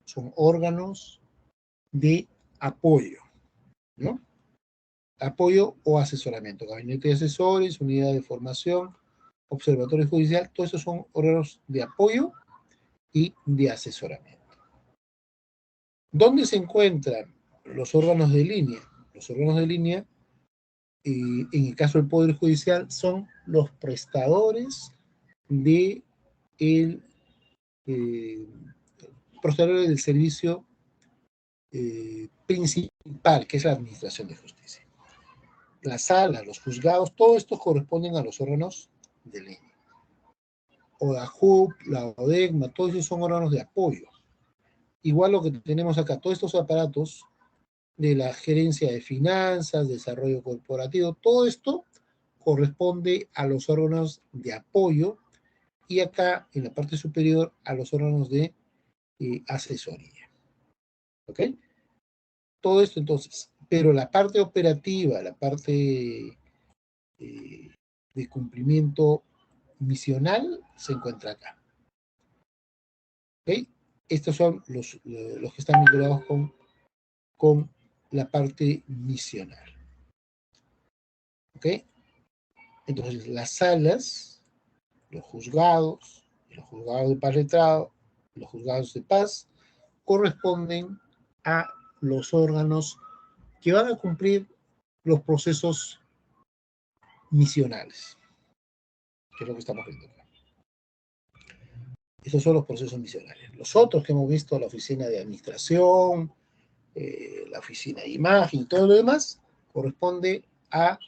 son órganos de apoyo, ¿no? Apoyo o asesoramiento, gabinete de asesores, unidad de formación, observatorio judicial, todos esos son órganos de apoyo y de asesoramiento. ¿Dónde se encuentran los órganos de línea? Los órganos de línea, en el caso del Poder Judicial, son los prestadores de prestadores del servicio principal, que es la administración de justicia. La sala, los juzgados, todo esto corresponden a los órganos de línea. ODAJUP, la ODEGMA, todos esos son órganos de apoyo. Igual lo que tenemos acá, todos estos aparatos de la gerencia de finanzas, desarrollo corporativo, todo esto corresponde a los órganos de apoyo y acá en la parte superior a los órganos de asesoría. ¿Ok? Todo esto entonces, pero la parte operativa, la parte de cumplimiento misional se encuentra acá. ¿Ok? Estos son los que están vinculados con la parte misional. ¿Ok? Entonces, las salas, los juzgados de paz letrado, los juzgados de paz, corresponden a los órganos que van a cumplir los procesos misionales, que es lo que estamos viendo acá. Esos son los procesos misionales. Los otros que hemos visto, la oficina de administración, la oficina de imagen y todo lo demás, corresponde a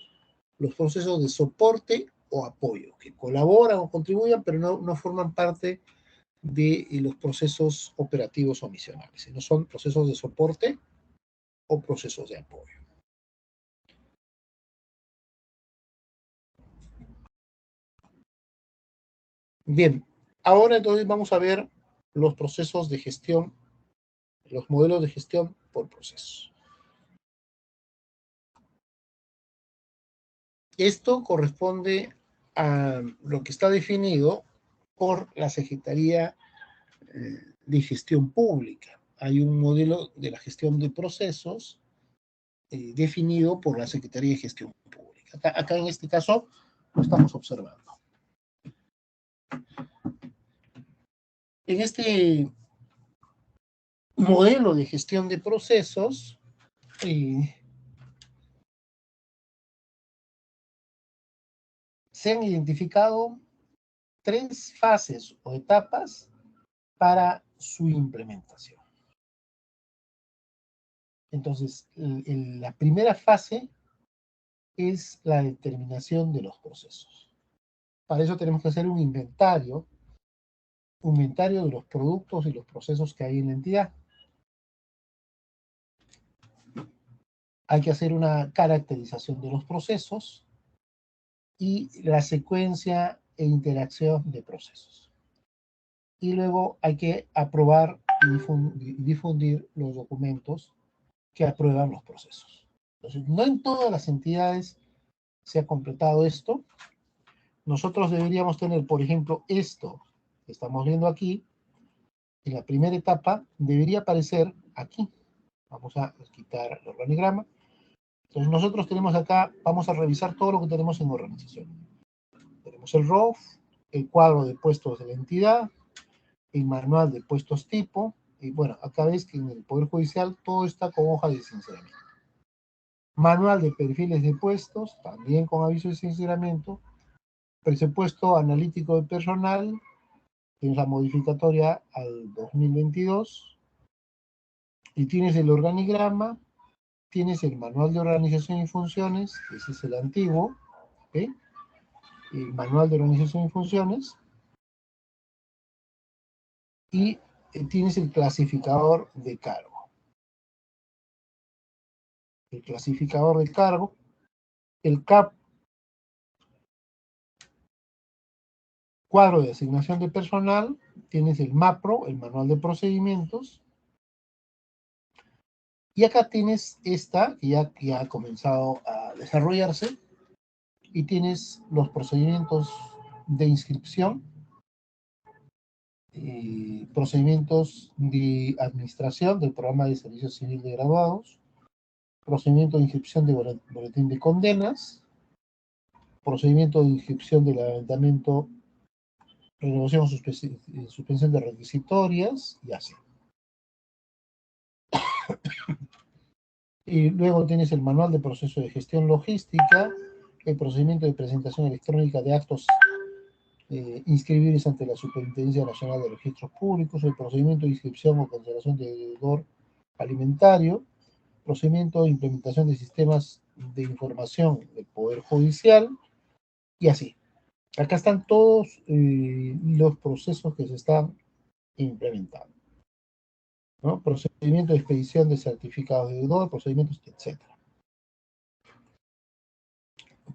los procesos de soporte o apoyo, que colaboran o contribuyan, pero no forman parte de los procesos operativos o misionales, sino son procesos de soporte o procesos de apoyo. Bien, ahora entonces vamos a ver los procesos de gestión, los modelos de gestión por procesos. Esto corresponde a lo que está definido por la Secretaría de Gestión Pública. Hay un modelo de la gestión de procesos definido por la Secretaría de Gestión Pública. Acá en este caso lo estamos observando. En este modelo de gestión de procesos, se han identificado 3 fases o etapas para su implementación. Entonces, la primera fase es la determinación de los procesos. Para eso tenemos que hacer un inventario de los productos y los procesos que hay en la entidad. Hay que hacer una caracterización de los procesos y la secuencia e interacción de procesos. Y luego hay que aprobar y difundir los documentos que aprueban los procesos. Entonces, no en todas las entidades se ha completado esto. Nosotros deberíamos tener, por ejemplo, esto que estamos viendo aquí, en la primera etapa, debería aparecer aquí. Vamos a quitar el organigrama. Entonces nosotros tenemos acá, vamos a revisar todo lo que tenemos en organización. Tenemos el ROF, el cuadro de puestos de la entidad, el manual de puestos tipo, y bueno, acá ves que en el Poder Judicial todo está con hoja de sinceramiento. Manual de perfiles de puestos, también con aviso de sinceramiento. Presupuesto analítico de personal, tienes la modificatoria al 2022, y tienes el organigrama, tienes el manual de organización y funciones, ese es el antiguo, ¿okay? El manual de organización y funciones, y tienes el clasificador de cargo. El clasificador de cargo, el CAP, cuadro de asignación de personal, tienes el MAPRO, el manual de procedimientos, y acá tienes esta, que ya ha comenzado a desarrollarse, y tienes los procedimientos de inscripción, procedimientos de administración del programa de servicio civil de graduados, procedimiento de inscripción de boletín de condenas, procedimiento de inscripción del levantamiento, renovación o suspensión de requisitorias, y así. Y luego tienes el manual de proceso de gestión logística, el procedimiento de presentación electrónica de actos inscribibles ante la Superintendencia Nacional de Registros Públicos, el procedimiento de inscripción o cancelación de deudor alimentario, procedimiento de implementación de sistemas de información del Poder Judicial, y así. Acá están todos los procesos que se están implementando, ¿no? Procedimiento de expedición de certificados de deudor, procedimientos, etc.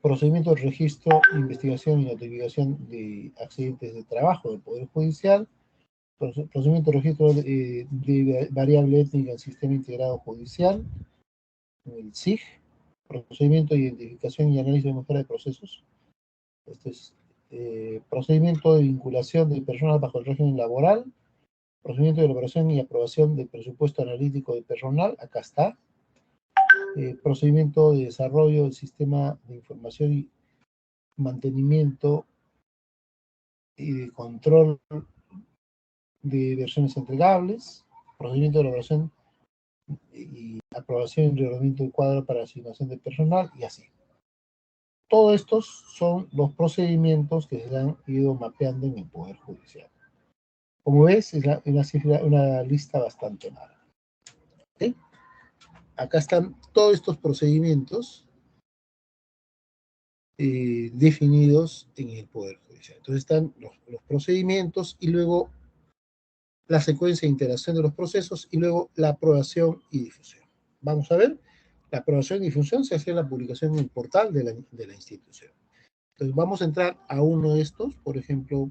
Procedimiento de registro, investigación y notificación de accidentes de trabajo del Poder Judicial, procedimiento de registro de variable étnica en sistema integrado judicial, el SIG, procedimiento de identificación y análisis de mejora de procesos. Este es procedimiento de vinculación de personal bajo el régimen laboral, procedimiento de elaboración y aprobación del presupuesto analítico de personal, acá está. Procedimiento de desarrollo del sistema de información y mantenimiento y de control de versiones entregables, procedimiento de elaboración y aprobación y reglamento de cuadro para asignación de personal, y así. Todos estos son los procedimientos que se han ido mapeando en el Poder Judicial. Como ves, es una lista bastante larga. ¿Okay? Acá están todos estos procedimientos definidos en el Poder Judicial. Entonces están los procedimientos y luego la secuencia de interacción de los procesos y luego la aprobación y difusión. Vamos a ver, la aprobación y difusión se hace en la publicación en el portal de la institución. Entonces vamos a entrar a uno de estos, por ejemplo,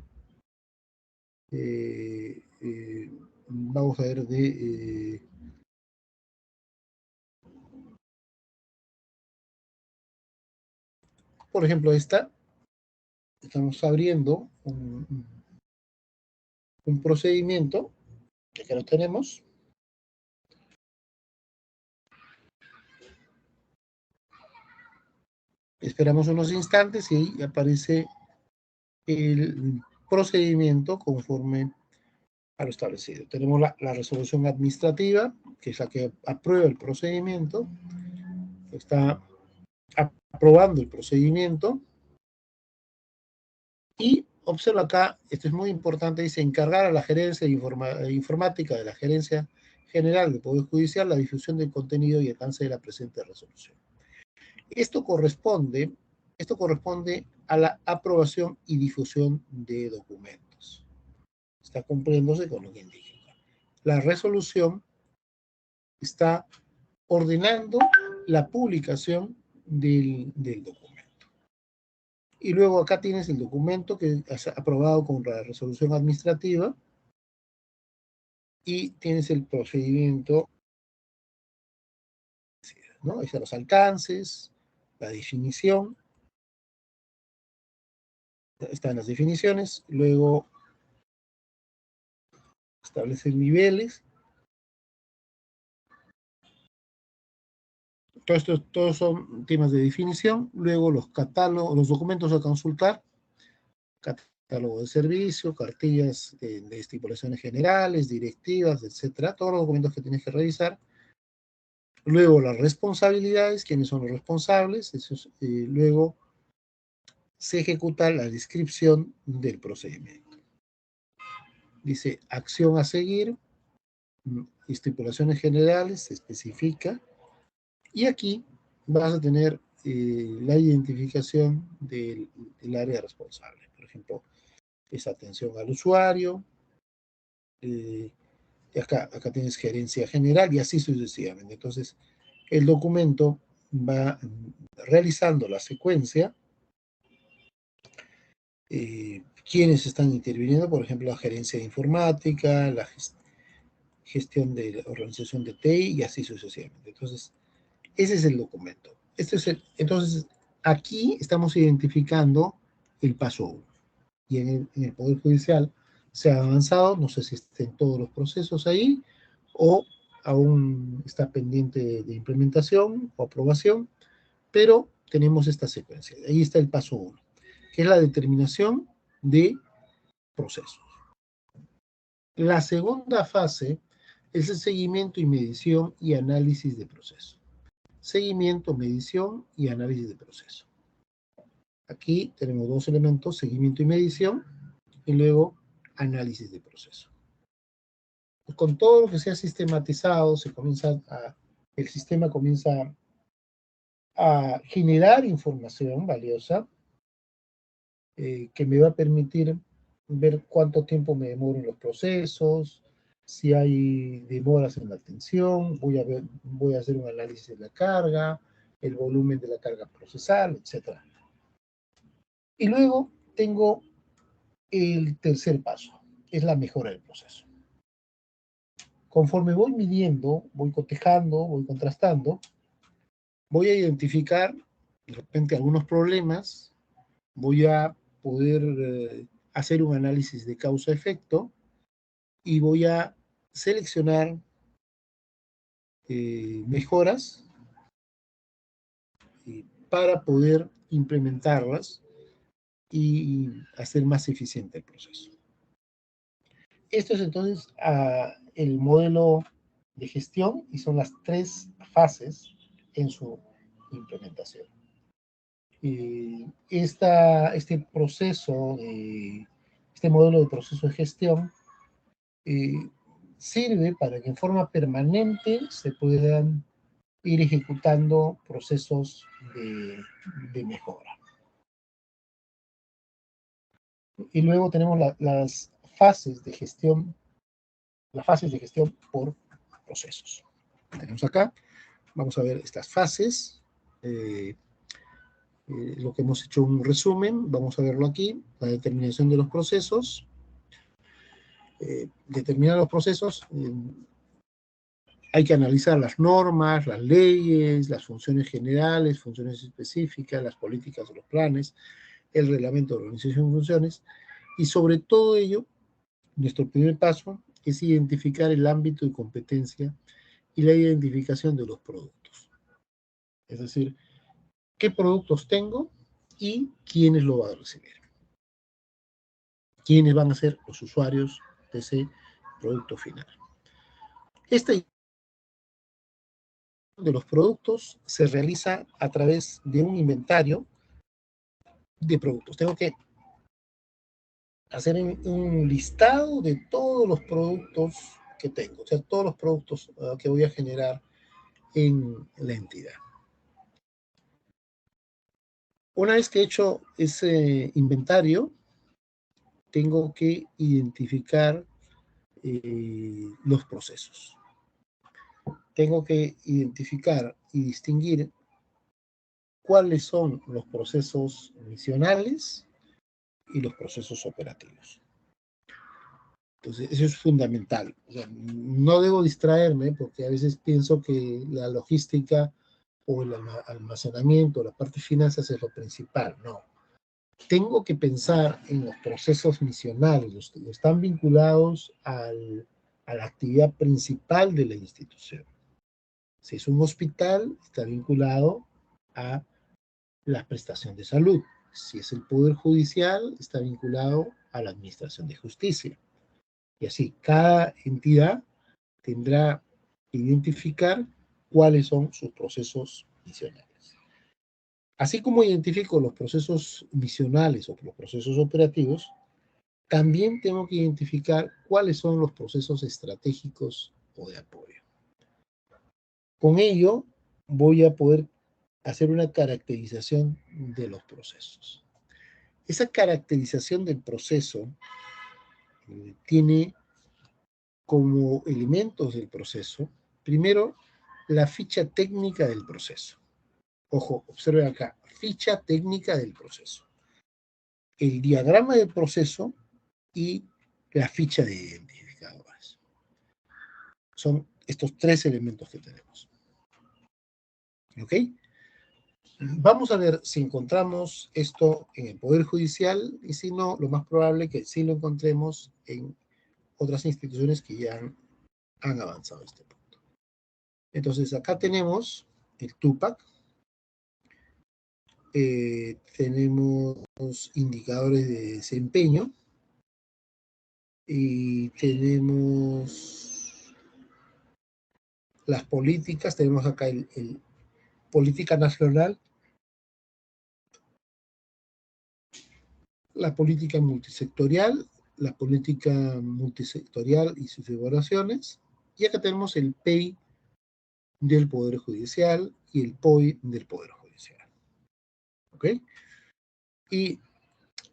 vamos a ver por ejemplo, estamos abriendo un procedimiento, que lo tenemos. Esperamos unos instantes y aparece el procedimiento conforme a lo establecido. Tenemos la resolución administrativa, que es la que aprueba el procedimiento, está aprobando el procedimiento, y observa acá, esto es muy importante, dice encargar a la gerencia de informática de la Gerencia General del Poder Judicial la difusión del contenido y alcance de la presente resolución. Esto corresponde a la aprobación y difusión de documentos. Está cumpliéndose con lo que indica. La resolución está ordenando la publicación del documento. Y luego acá tienes el documento que es aprobado con la resolución administrativa y tienes el procedimiento, ¿no? Ahí están los alcances, la definición, están las definiciones, luego establecen niveles, Todos son temas de definición. Luego los catálogos, los documentos a consultar, catálogo de servicio, cartillas de estipulaciones generales, directivas, etcétera, todos los documentos que tienes que revisar. Luego las responsabilidades, quiénes son los responsables, luego se ejecuta la descripción del procedimiento. Dice acción a seguir, estipulaciones generales, se especifica, y aquí vas a tener la identificación del área responsable. Por ejemplo, es atención al usuario, y acá tienes gerencia general y así sucesivamente. Entonces, el documento va realizando la secuencia, quiénes están interviniendo, por ejemplo, la gerencia de informática, la gestión de la organización de TI y así sucesivamente. Entonces, ese es el documento. Entonces, aquí estamos identificando el paso 1. Y en el Poder Judicial se ha avanzado, no sé si estén todos los procesos ahí o aún está pendiente de implementación o aprobación, pero tenemos esta secuencia. Ahí está el paso 1, que es la determinación de procesos. La segunda fase es el seguimiento y medición y análisis de proceso. Seguimiento, medición y análisis de proceso. Aquí tenemos dos elementos, seguimiento y medición, y luego análisis de proceso. Con todo lo que se ha sistematizado, el sistema comienza a generar información valiosa que me va a permitir ver cuánto tiempo me demoro en los procesos, si hay demoras en la atención, voy a hacer un análisis de la carga, el volumen de la carga procesal, etc. Y luego tengo el tercer paso, es la mejora del proceso. Conforme voy midiendo, voy cotejando, voy contrastando, voy a identificar de repente algunos problemas, voy a poder hacer un análisis de causa-efecto y voy a seleccionar mejoras para poder implementarlas y hacer más eficiente el proceso. Esto es entonces el modelo de gestión y son las 3 fases en su implementación. Este modelo de proceso de gestión sirve para que en forma permanente se puedan ir ejecutando procesos de mejora. Y luego tenemos las fases de gestión, por procesos. Tenemos acá, vamos a ver estas fases. Lo que hemos hecho un resumen, vamos a verlo aquí, la determinación de los procesos. Determinar los procesos, hay que analizar las normas, las leyes, las funciones generales, funciones específicas, las políticas o los planes, el reglamento de organización y funciones, y sobre todo ello, nuestro primer paso es identificar el ámbito de competencia y la identificación de los productos. Es decir, qué productos tengo y quiénes lo van a recibir. Quiénes van a ser los usuarios de ese producto final. Esta de los productos se realiza a través de un inventario de productos. Tengo que hacer un listado de todos los productos que tengo, o sea, todos los productos que voy a generar en la entidad. Una vez que he hecho ese inventario, tengo que identificar los procesos. Tengo que identificar y distinguir cuáles son los procesos misionales y los procesos operativos. Entonces, eso es fundamental. O sea, no debo distraerme porque a veces pienso que la logística o el almacenamiento, la parte de finanzas es lo principal. No. Tengo que pensar en los procesos misionales, los que están vinculados a la actividad principal de la institución. Si es un hospital, está vinculado a la prestación de salud. Si es el Poder Judicial, está vinculado a la Administración de Justicia. Y así, cada entidad tendrá que identificar cuáles son sus procesos misionales. Así como identifico los procesos misionales o los procesos operativos, también tengo que identificar cuáles son los procesos estratégicos o de apoyo. Con ello, voy a poder hacer una caracterización de los procesos. Esa caracterización del proceso tiene como elementos del proceso, primero, la ficha técnica del proceso. Ojo, observen acá, ficha técnica del proceso. El diagrama del proceso y la ficha de identificadores. Son estos tres elementos que tenemos. ¿Ok? Vamos a ver si encontramos esto en el Poder Judicial y si no, lo más probable es que sí lo encontremos en otras instituciones que ya han avanzado a este punto. Entonces, acá tenemos el TUPAC, tenemos indicadores de desempeño y tenemos las políticas, tenemos acá el política nacional, la política multisectorial y sus evaluaciones, y acá tenemos el PEI del Poder Judicial y el POI del Poder Judicial. ¿Ok? Y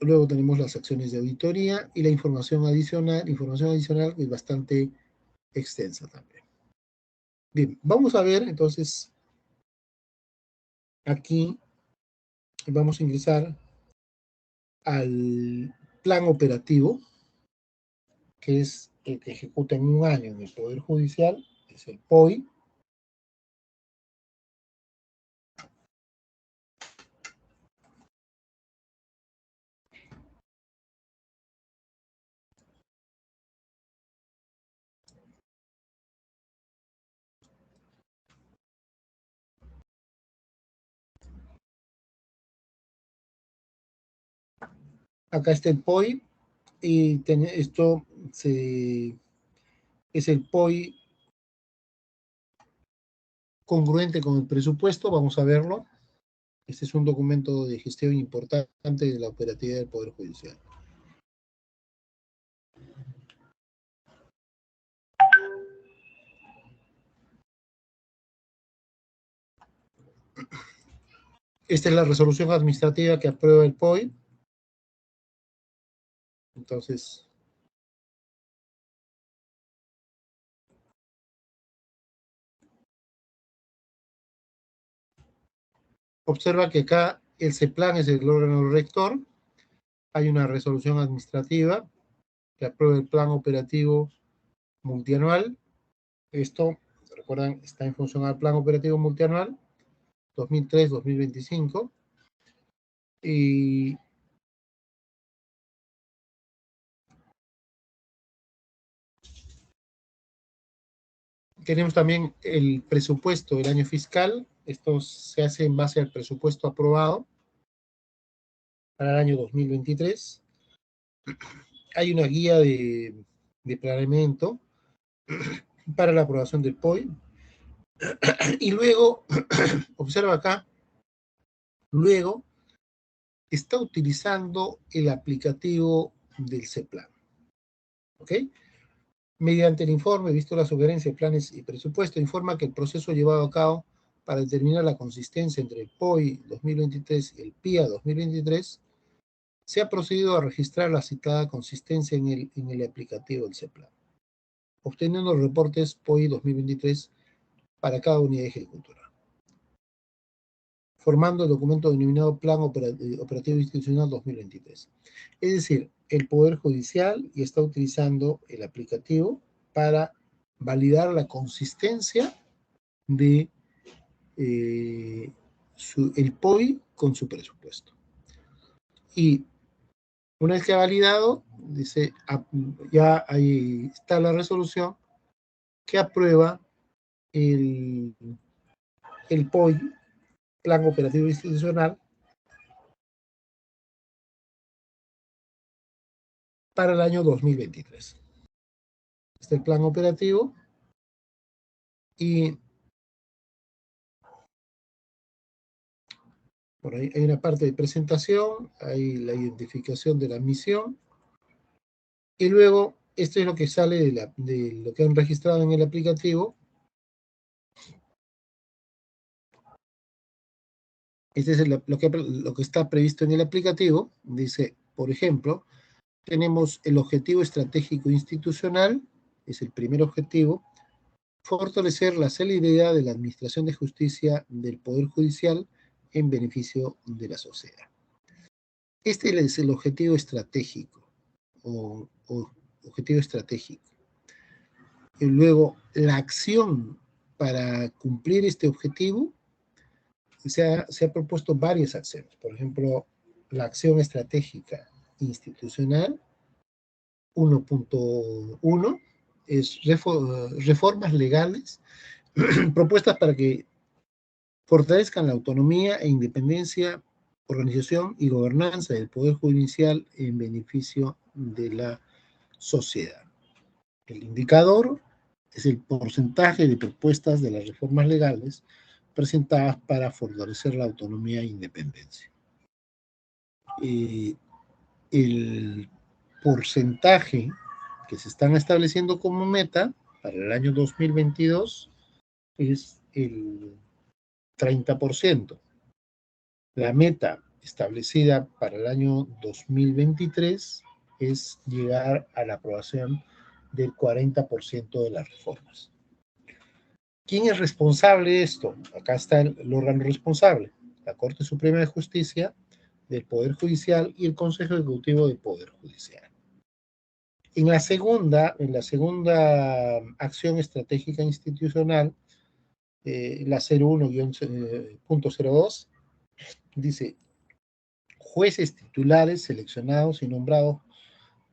luego tenemos las acciones de auditoría y la información adicional que es bastante extensa también. Bien, vamos a ver entonces, aquí vamos a ingresar al plan operativo, que es el que ejecuta en un año en el Poder Judicial, es el POI. Acá está el POI, y esto es el POI congruente con el presupuesto, vamos a verlo. Este es un documento de gestión importante de la operatividad del Poder Judicial. Esta es la resolución administrativa que aprueba el POI. Entonces, observa que acá el CEPLAN es el órgano rector. Hay una resolución administrativa que aprueba el plan operativo multianual. Esto, recuerdan, está en función al plan operativo multianual 2003-2025. Y tenemos también el presupuesto del año fiscal. Esto se hace en base al presupuesto aprobado para el año 2023. Hay una guía de planeamiento para la aprobación del POI. Y luego, observa acá, luego está utilizando el aplicativo del CEPLAN. ¿Ok? Mediante el informe, visto la sugerencia de planes y presupuesto, informa que el proceso llevado a cabo para determinar la consistencia entre el POI 2023 y el PIA 2023, se ha procedido a registrar la citada consistencia en el aplicativo del CEPLAN, obteniendo los reportes POI 2023 para cada unidad ejecutora, formando el documento denominado Plan Operativo Institucional 2023. Es decir, el Poder Judicial ya está utilizando el aplicativo para validar la consistencia de el POI con su presupuesto. Y una vez que ha validado, dice, ya ahí está la resolución que aprueba el, el POI, Plan Operativo Institucional, para el año 2023. Este es el plan operativo y por ahí hay una parte de presentación, hay la identificación de la misión y luego esto es lo que sale de lo que han registrado en el aplicativo. Este es lo que está previsto en el aplicativo. Dice, por ejemplo, tenemos el objetivo estratégico institucional, es el primer objetivo, fortalecer la celeridad de la administración de justicia del Poder Judicial en beneficio de la sociedad. Este es el objetivo estratégico o objetivo estratégico. Y luego, la acción para cumplir este objetivo, se ha propuesto varias acciones. Por ejemplo, la acción estratégica institucional 1.1 es reformas legales propuestas para que fortalezcan la autonomía e independencia, organización y gobernanza del Poder Judicial en beneficio de la sociedad. El indicador es el porcentaje de propuestas de las reformas legales presentadas para fortalecer la autonomía e independencia. El porcentaje que se están estableciendo como meta para el año 2022 es el 30%. La meta establecida para el año 2023 es llegar a la aprobación del 40% de las reformas. ¿Quién es responsable de esto? Acá está el órgano responsable, la Corte Suprema de Justicia del Poder Judicial y el Consejo Ejecutivo del Poder Judicial. En la segunda acción estratégica institucional, la 01-.02, dice, jueces titulares seleccionados y nombrados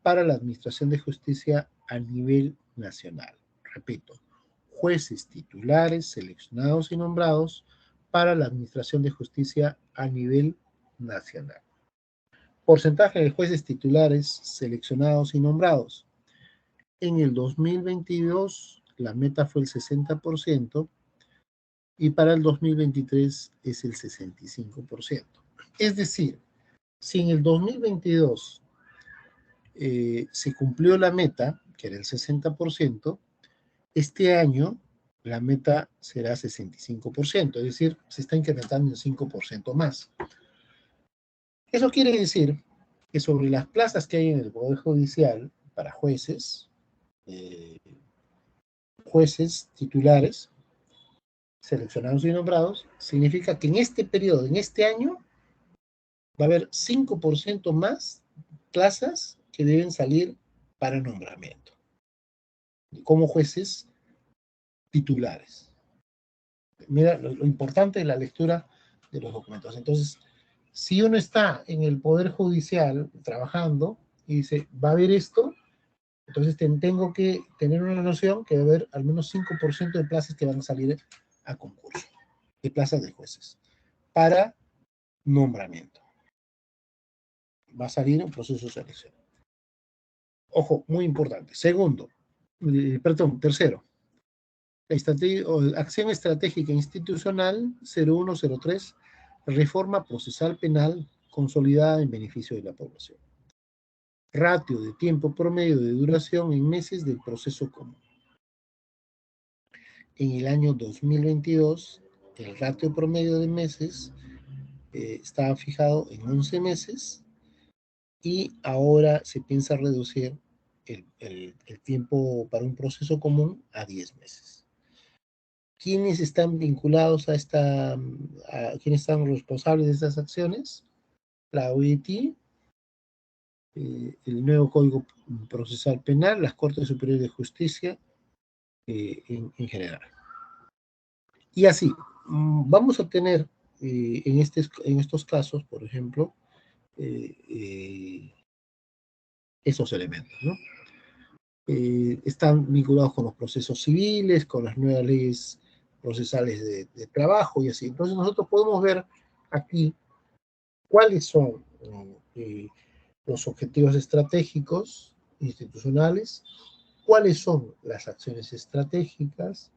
para la administración de justicia a nivel nacional. Repito, jueces titulares seleccionados y nombrados para la administración de justicia a nivel nacional. Porcentaje de jueces titulares seleccionados y nombrados. En el 2022 la meta fue el 60% y para el 2023 es el 65%. Es decir, si en el 2022 se cumplió la meta, que era el 60%, este año la meta será 65%, es decir, se está incrementando un 5% más. Eso quiere decir que sobre las plazas que hay en el Poder Judicial para jueces, jueces titulares, seleccionados y nombrados, significa que en este periodo, en este año, va a haber 5% más plazas que deben salir para nombramiento como jueces titulares. Mira, lo importante es la lectura de los documentos. Entonces, si uno está en el Poder Judicial trabajando y dice, va a haber esto, entonces tengo que tener una noción que va a haber al menos 5% de plazas que van a salir a concurso, de plazas de jueces, para nombramiento. Va a salir un proceso de selección. Ojo, muy importante. Tercero, la acción estratégica institucional 0103, reforma procesal penal consolidada en beneficio de la población. Ratio de tiempo promedio de duración en meses del proceso común. En el año 2022, el ratio promedio de meses estaba fijado en 11 meses y ahora se piensa reducir el tiempo para un proceso común a 10 meses. ¿Quiénes están vinculados quiénes están responsables de estas acciones? La OIT, el nuevo Código Procesal Penal, las Cortes Superiores de Justicia en general. Y así, vamos a tener en estos casos, por ejemplo, esos elementos, ¿no? Están vinculados con los procesos civiles, con las nuevas leyes procesales de trabajo y así. Entonces nosotros podemos ver aquí cuáles son los objetivos estratégicos institucionales, cuáles son las acciones estratégicas,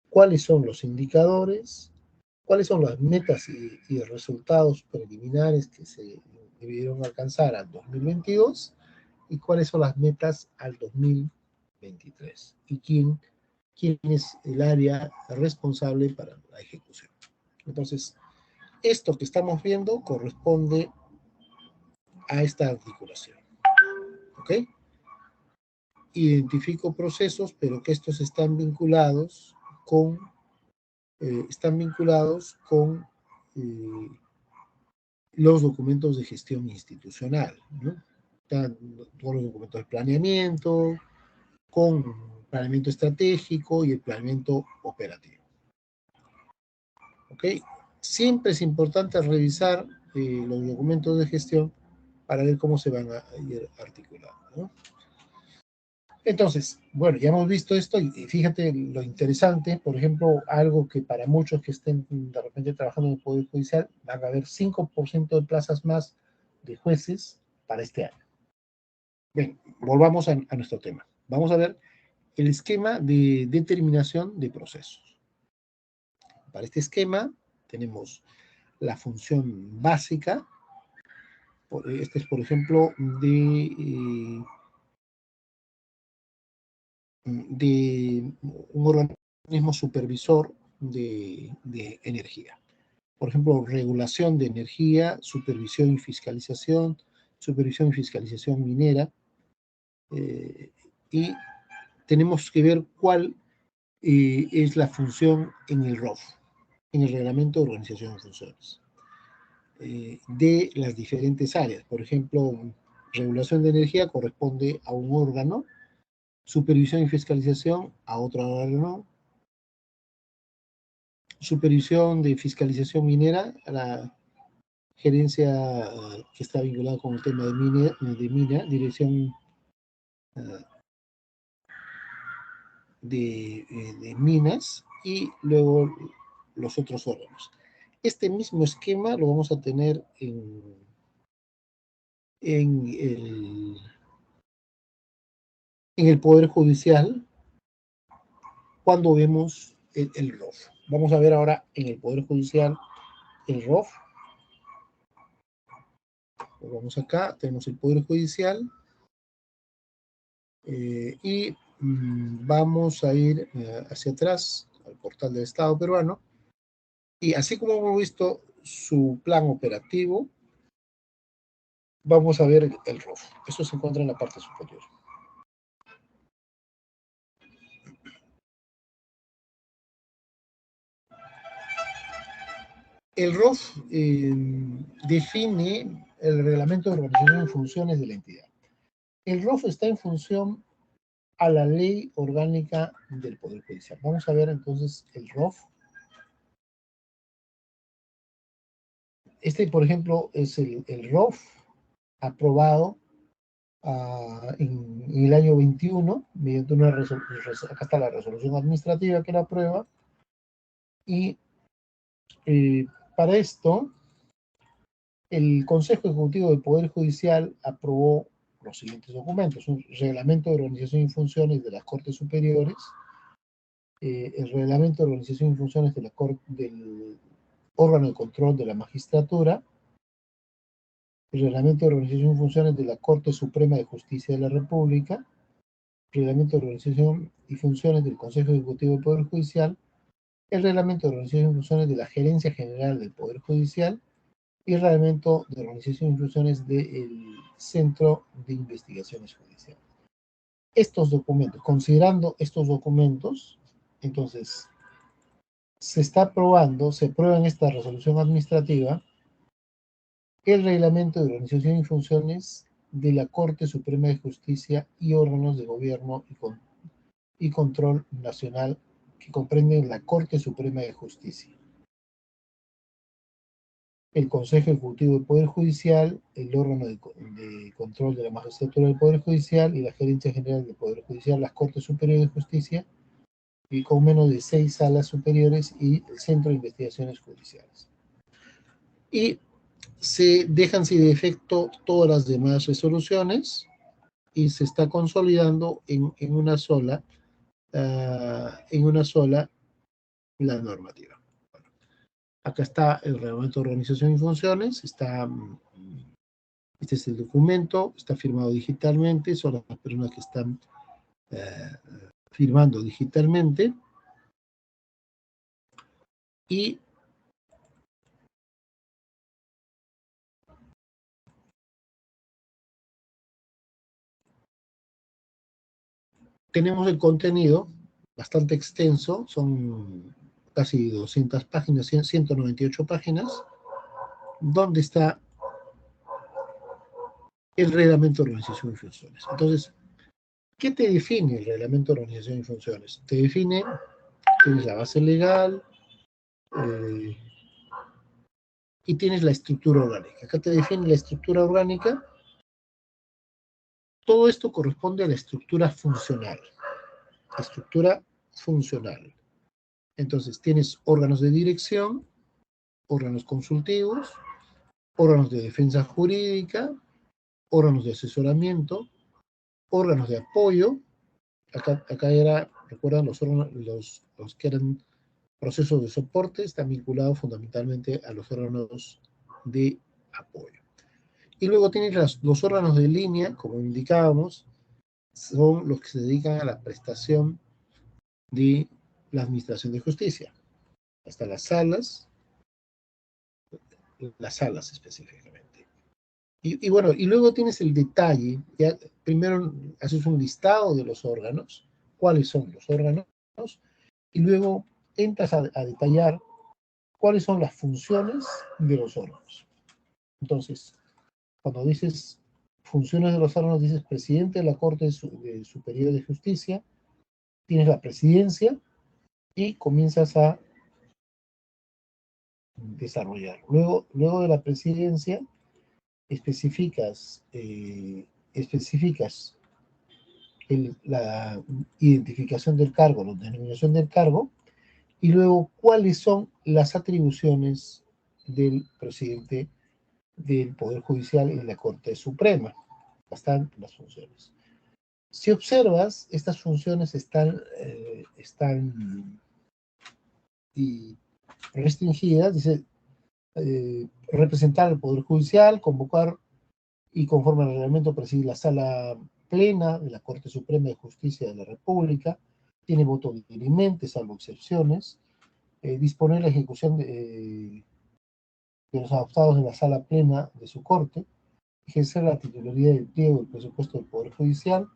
cuáles son los indicadores, cuáles son las metas y resultados preliminares que se debieron alcanzar al 2022 y cuáles son las metas al 2023 y quién es el área responsable para la ejecución. Entonces, esto que estamos viendo corresponde a esta articulación. ¿Ok? Identifico procesos, pero que estos están vinculados con los documentos de gestión institucional, ¿no? Están todos los documentos de planeamiento, con planeamiento estratégico y el planeamiento operativo. ¿Ok? Siempre es importante revisar los documentos de gestión para ver cómo se van a ir articulando, ¿no? Entonces, bueno, ya hemos visto esto y fíjate lo interesante, por ejemplo, algo que para muchos que estén de repente trabajando en el Poder Judicial, van a haber 5% de plazas más de jueces para este año. Bien, volvamos a nuestro tema. Vamos a ver el esquema de determinación de procesos. Para este esquema tenemos la función básica, este es por ejemplo de un organismo supervisor de energía. Por ejemplo, regulación de energía, supervisión y fiscalización minera, y tenemos que ver cuál es la función en el ROF, en el Reglamento de Organización de Funciones, de las diferentes áreas. Por ejemplo, regulación de energía corresponde a un órgano, supervisión y fiscalización a otro órgano, supervisión de fiscalización minera a la gerencia que está vinculada con el tema de mina, dirección de minas, y luego los otros órganos. Este mismo esquema lo vamos a tener en el Poder Judicial cuando vemos el ROF. Vamos a ver ahora en el Poder Judicial el ROF. Vamos acá, tenemos el Poder Judicial y vamos a ir hacia atrás al portal del Estado peruano, y así como hemos visto su plan operativo, vamos a ver el ROF. Eso se encuentra en la parte superior. El ROF define el reglamento de organización y funciones de la entidad. El ROF está en función a la ley orgánica del Poder Judicial. Vamos a ver entonces el ROF. Este, por ejemplo, es el ROF aprobado en el año 21, mediante una resolución. Acá está la resolución administrativa que la aprueba, y para esto el Consejo Ejecutivo del Poder Judicial aprobó los siguientes documentos: un reglamento de organización y funciones de las Cortes Superiores, el reglamento de organización y funciones de del órgano de control de la magistratura, el reglamento de organización y funciones de la Corte Suprema de Justicia de la República, el reglamento de organización y funciones del Consejo Ejecutivo del Poder Judicial, el reglamento de organización y funciones de la Gerencia General del Poder Judicial y el reglamento de organización y funciones del Centro de Investigaciones Judiciales. Estos documentos, considerando estos documentos, entonces se aprueba en esta resolución administrativa el reglamento de organización y funciones de la Corte Suprema de Justicia y órganos de gobierno y control nacional que comprenden la Corte Suprema de Justicia, el Consejo Ejecutivo del Poder Judicial, el órgano de control de la magistratura del Poder Judicial y la Gerencia General del Poder Judicial, las Cortes Superiores de Justicia y con menos de 6 salas superiores y el Centro de Investigaciones Judiciales. Y se dejan sin efecto todas las demás resoluciones y se está consolidando en una sola, la normativa. Bueno, acá está el reglamento de organización y funciones, este es el documento, está firmado digitalmente, son las personas que están firmando digitalmente, y tenemos el contenido bastante extenso, son casi 200 páginas, 198 páginas, donde está el reglamento de organización y funciones. Entonces, ¿qué te define el reglamento de organización y funciones? Te define, tienes la base legal eh, y tienes la estructura orgánica. Acá te define la estructura orgánica. Todo esto corresponde a la estructura funcional. Estructura funcional. Entonces, tienes órganos de dirección, órganos consultivos, órganos de defensa jurídica, órganos de asesoramiento, órganos de apoyo. Acá era, recuerdan, los órganos, los que eran procesos de soporte, están vinculados fundamentalmente a los órganos de apoyo. Y luego tienes los órganos de línea, como indicábamos, son los que se dedican a la prestación de la administración de justicia. Hasta las salas específicamente. Y bueno, y luego tienes el detalle, ya primero haces un listado de los órganos, cuáles son los órganos, y luego entras a detallar cuáles son las funciones de los órganos. Entonces, cuando dices funciones de los órganos, dices presidente de la Corte Superior de Justicia, tienes la presidencia y comienzas a desarrollar. Luego de la presidencia, especificas la identificación del cargo, la denominación del cargo, y luego cuáles son las atribuciones del presidente del Poder Judicial en la Corte Suprema. Están las funciones. Si observas, estas funciones están restringidas, dice, representar al Poder Judicial, convocar y conforme al reglamento presidir la sala plena de la Corte Suprema de Justicia de la República, tiene voto dirimente, salvo excepciones, disponer la ejecución de los adoptados en la sala plena de su corte, ejercer la titularidad del pliego del presupuesto del Poder Judicial,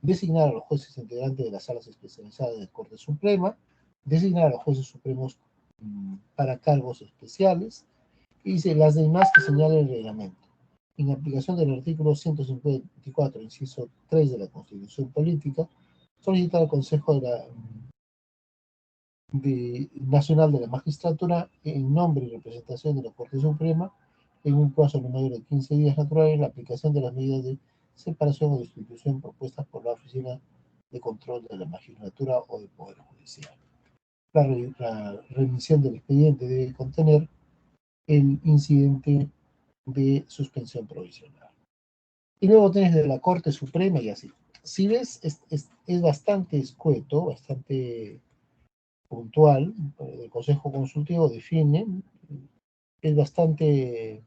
designar a los jueces integrantes de las salas especializadas de la Corte Suprema, designar a los jueces supremos para cargos especiales, y dice las demás que señala el reglamento. En aplicación del artículo 154, inciso 3 de la Constitución Política, solicita al Consejo Nacional de la Magistratura, en nombre y representación de la Corte Suprema, en un plazo no mayor de 15 días naturales, la aplicación de las medidas de separación o destitución propuestas por la Oficina de Control de la Magistratura o del Poder Judicial. La remisión del expediente debe contener el incidente de suspensión provisional. Y luego tienes de la Corte Suprema y así. Si ves, es bastante escueto, bastante puntual. El Consejo Consultivo define, es bastante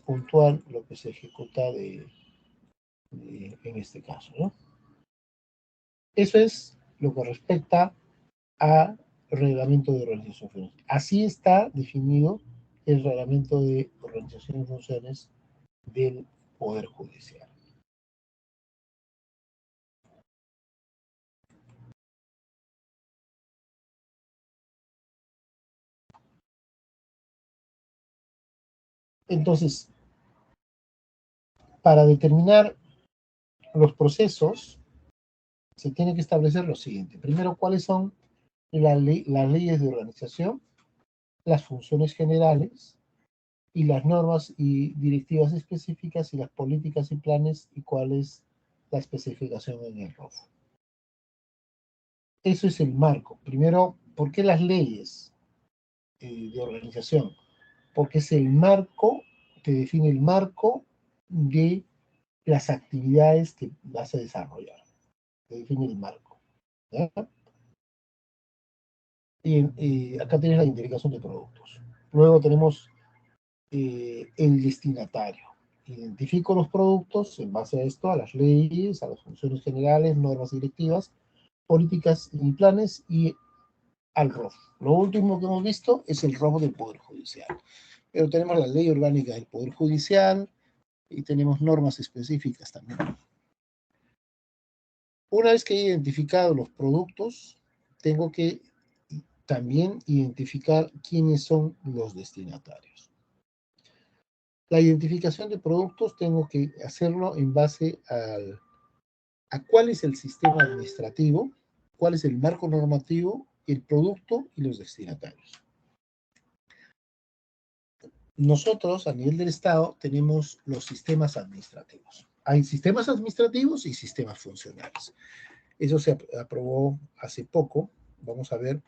puntual lo que se ejecuta en este caso, ¿no? Eso es lo que respecta a reglamento de organización y funciones. Así está definido el reglamento de organización y funciones del Poder Judicial. Entonces, para determinar los procesos, se tiene que establecer lo siguiente. Primero, cuáles son las leyes de organización, las funciones generales y las normas y directivas específicas y las políticas y planes y cuál es la especificación en el ROF. Eso es el marco. Primero, ¿por qué las leyes de organización? Porque es el marco, te define el marco de las actividades que vas a desarrollar. Te define el marco. ¿Ya? Y acá tienes la identificación de productos. Luego tenemos el destinatario. Identifico los productos en base a esto, a las leyes, a las funciones generales, normas directivas, políticas y planes y al ROF. Lo último que hemos visto es el ROF del Poder Judicial. Pero tenemos la ley orgánica del Poder Judicial y tenemos normas específicas también. Una vez que he identificado los productos, tengo que también identificar quiénes son los destinatarios. La identificación de productos tengo que hacerlo en base a cuál es el sistema administrativo, cuál es el marco normativo, el producto y los destinatarios. Nosotros, a nivel del Estado, tenemos los sistemas administrativos. Hay sistemas administrativos y sistemas funcionales. Eso se aprobó hace poco. Vamos a ver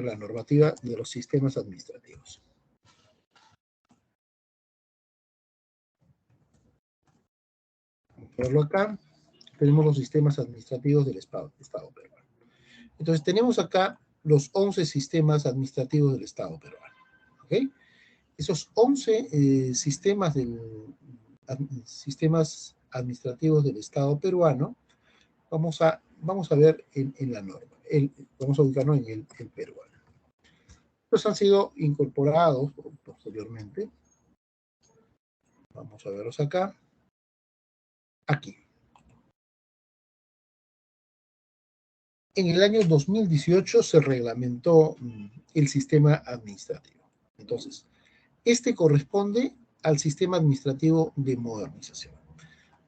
la normativa de los sistemas administrativos. Vamos a verlo acá. Tenemos los sistemas administrativos del Estado peruano. Entonces, tenemos acá los 11 sistemas administrativos del Estado peruano. ¿Okay? Esos 11 sistemas administrativos del Estado peruano, vamos a ver en la norma. Vamos a ubicarnos en el peruano. Estos han sido incorporados posteriormente. Vamos a verlos acá. Aquí. En el año 2018 se reglamentó el sistema administrativo. Entonces, este corresponde al sistema administrativo de modernización.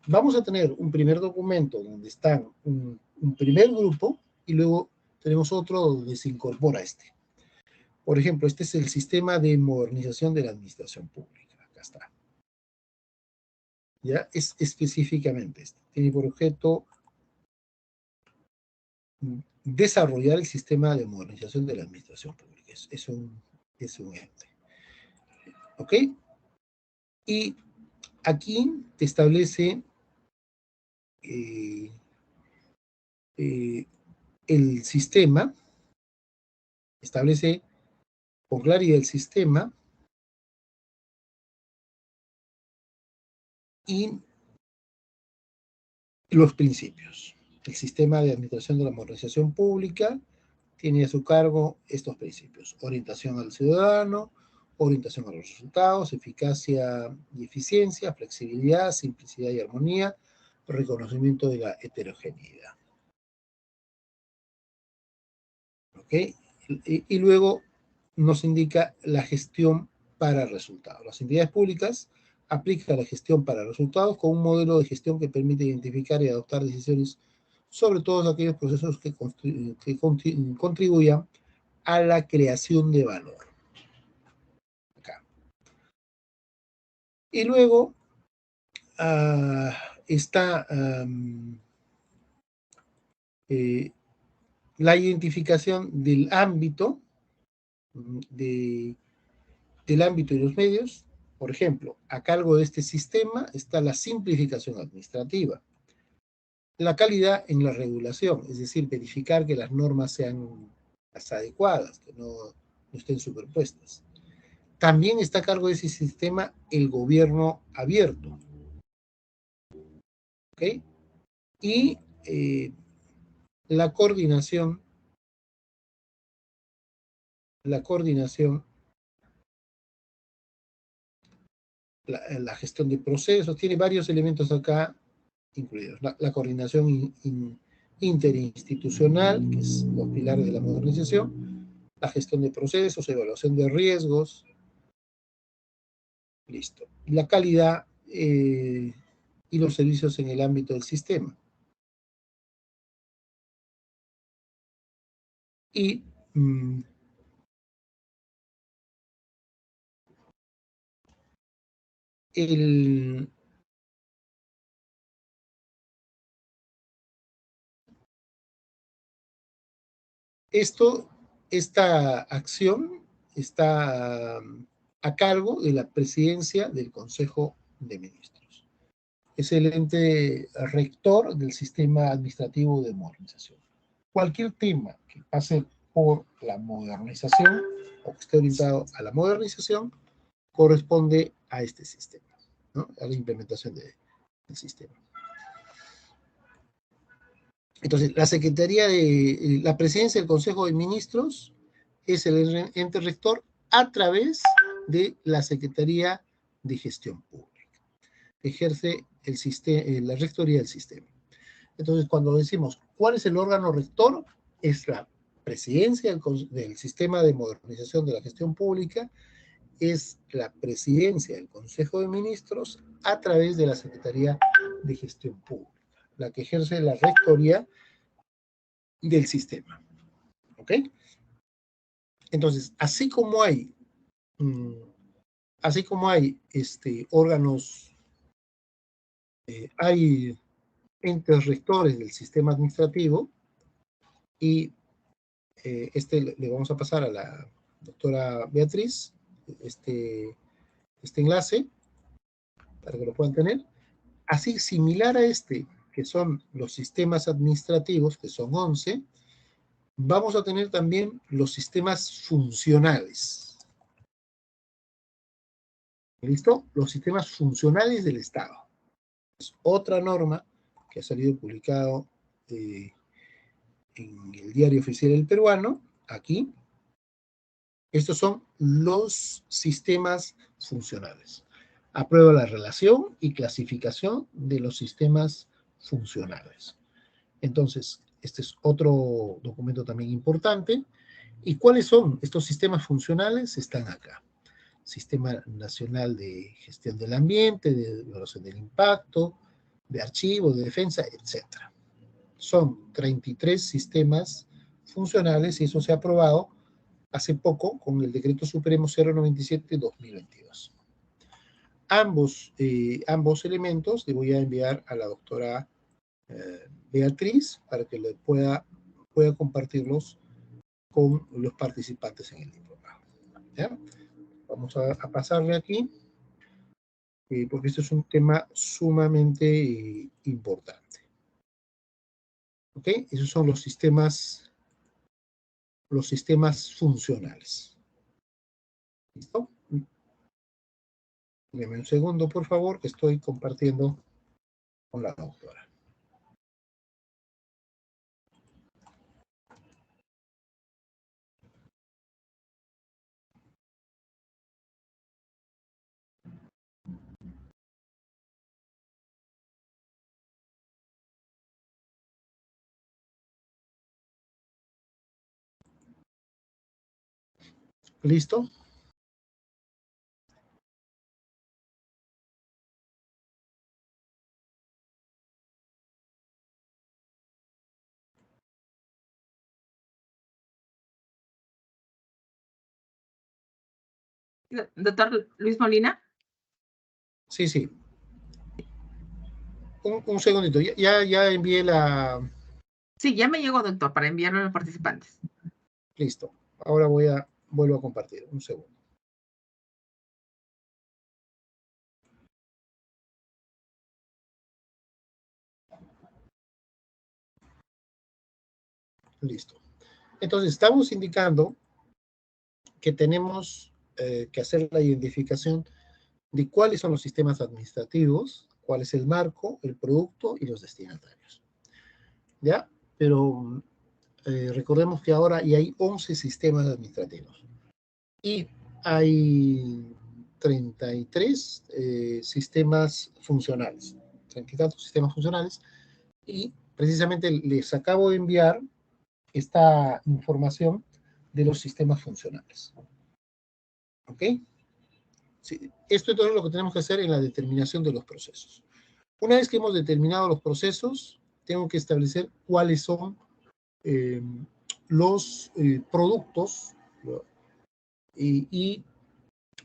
Vamos a tener un primer documento donde están un primer grupo y luego tenemos otro donde se incorpora este. Por ejemplo, este es el sistema de modernización de la administración pública. Acá está. Ya es específicamente este. Tiene por objeto desarrollar el sistema de modernización de la administración pública. Es un ente. ¿Ok? Y aquí te establece el sistema, establece con claridad el sistema y los principios. El sistema de administración de la modernización pública tiene a su cargo estos principios: orientación al ciudadano, orientación a los resultados, eficacia y eficiencia, flexibilidad, simplicidad y armonía, reconocimiento de la heterogeneidad. ¿Ok? Y luego nos indica la gestión para resultados. Las entidades públicas aplican la gestión para resultados con un modelo de gestión que permite identificar y adoptar decisiones sobre todos aquellos procesos que contribuyan a la creación de valor. Acá. Y luego está la identificación del ámbito, del ámbito de los medios. Por ejemplo, a cargo de este sistema está la simplificación administrativa, la calidad en la regulación, es decir, verificar que las normas sean las adecuadas, que no estén superpuestas. También está a cargo de ese sistema el gobierno abierto. ¿Ok? Y la coordinación, la gestión de procesos, tiene varios elementos acá incluidos. La coordinación interinstitucional, que es los pilares de la modernización, la gestión de procesos, evaluación de riesgos, listo. La calidad y los servicios en el ámbito del sistema. Y el, esta acción está a cargo de la presidencia del Consejo de Ministros. Es el ente rector del sistema administrativo de modernización. Cualquier tema que pase por la modernización o que esté orientado a la modernización corresponde a este sistema, ¿no? A la implementación del sistema. Entonces, la presidencia del Consejo de Ministros es el ente rector a través de la Secretaría de Gestión Pública. Ejerce la rectoría del sistema. Entonces, cuando decimos cuál es el órgano rector, es la presidencia del sistema de modernización de la gestión pública, es la presidencia del Consejo de Ministros a través de la Secretaría de Gestión Pública, la que ejerce la rectoría del sistema. ¿Ok? Entonces, así como hay órganos, hay entes rectores del sistema administrativo, y le vamos a pasar a la doctora Beatriz este enlace para que lo puedan tener. Así, similar a que son los sistemas administrativos, que son 11, vamos a tener también los sistemas funcionales. ¿Listo? Los sistemas funcionales del Estado. Es otra norma que ha salido publicado en el Diario Oficial del Peruano, aquí. Estos son los sistemas funcionales. Aprueba la relación y clasificación de los sistemas funcionales. Entonces, este es otro documento también importante. ¿Y cuáles son estos sistemas funcionales? Están acá. Sistema Nacional de Gestión del Ambiente, de Evaluación del Impacto, de Archivo, de Defensa, etc. Son 33 sistemas funcionales y eso se ha aprobado hace poco con el Decreto Supremo 097-2022. Ambos elementos le voy a enviar a la doctora Beatriz para que le pueda compartirlos con los participantes en el diplomado. ¿Ya? Vamos a pasarle aquí, porque este es un tema sumamente importante. ¿Ok? Esos son los sistemas funcionales. ¿Listo? Deme un segundo, por favor, que estoy compartiendo con la doctora. ¿Listo? Doctor Luis Molina. Sí, sí. Un segundito. Ya envié la... Sí, ya me llegó, doctor, para enviarlo a los participantes. Listo. Ahora vuelvo a compartir. Un segundo. Listo. Entonces, estamos indicando que tenemos que hacer la identificación de cuáles son los sistemas administrativos, cuál es el marco, el producto y los destinatarios. ¿Ya? Pero recordemos que ahora ya hay 11 sistemas administrativos y hay 33 sistemas funcionales, 30 y tantos sistemas funcionales, y precisamente les acabo de enviar esta información de los sistemas funcionales. ¿Ok? Sí, esto es todo lo que tenemos que hacer en la determinación de los procesos. Una vez que hemos determinado los procesos, tengo que establecer cuáles son los productos y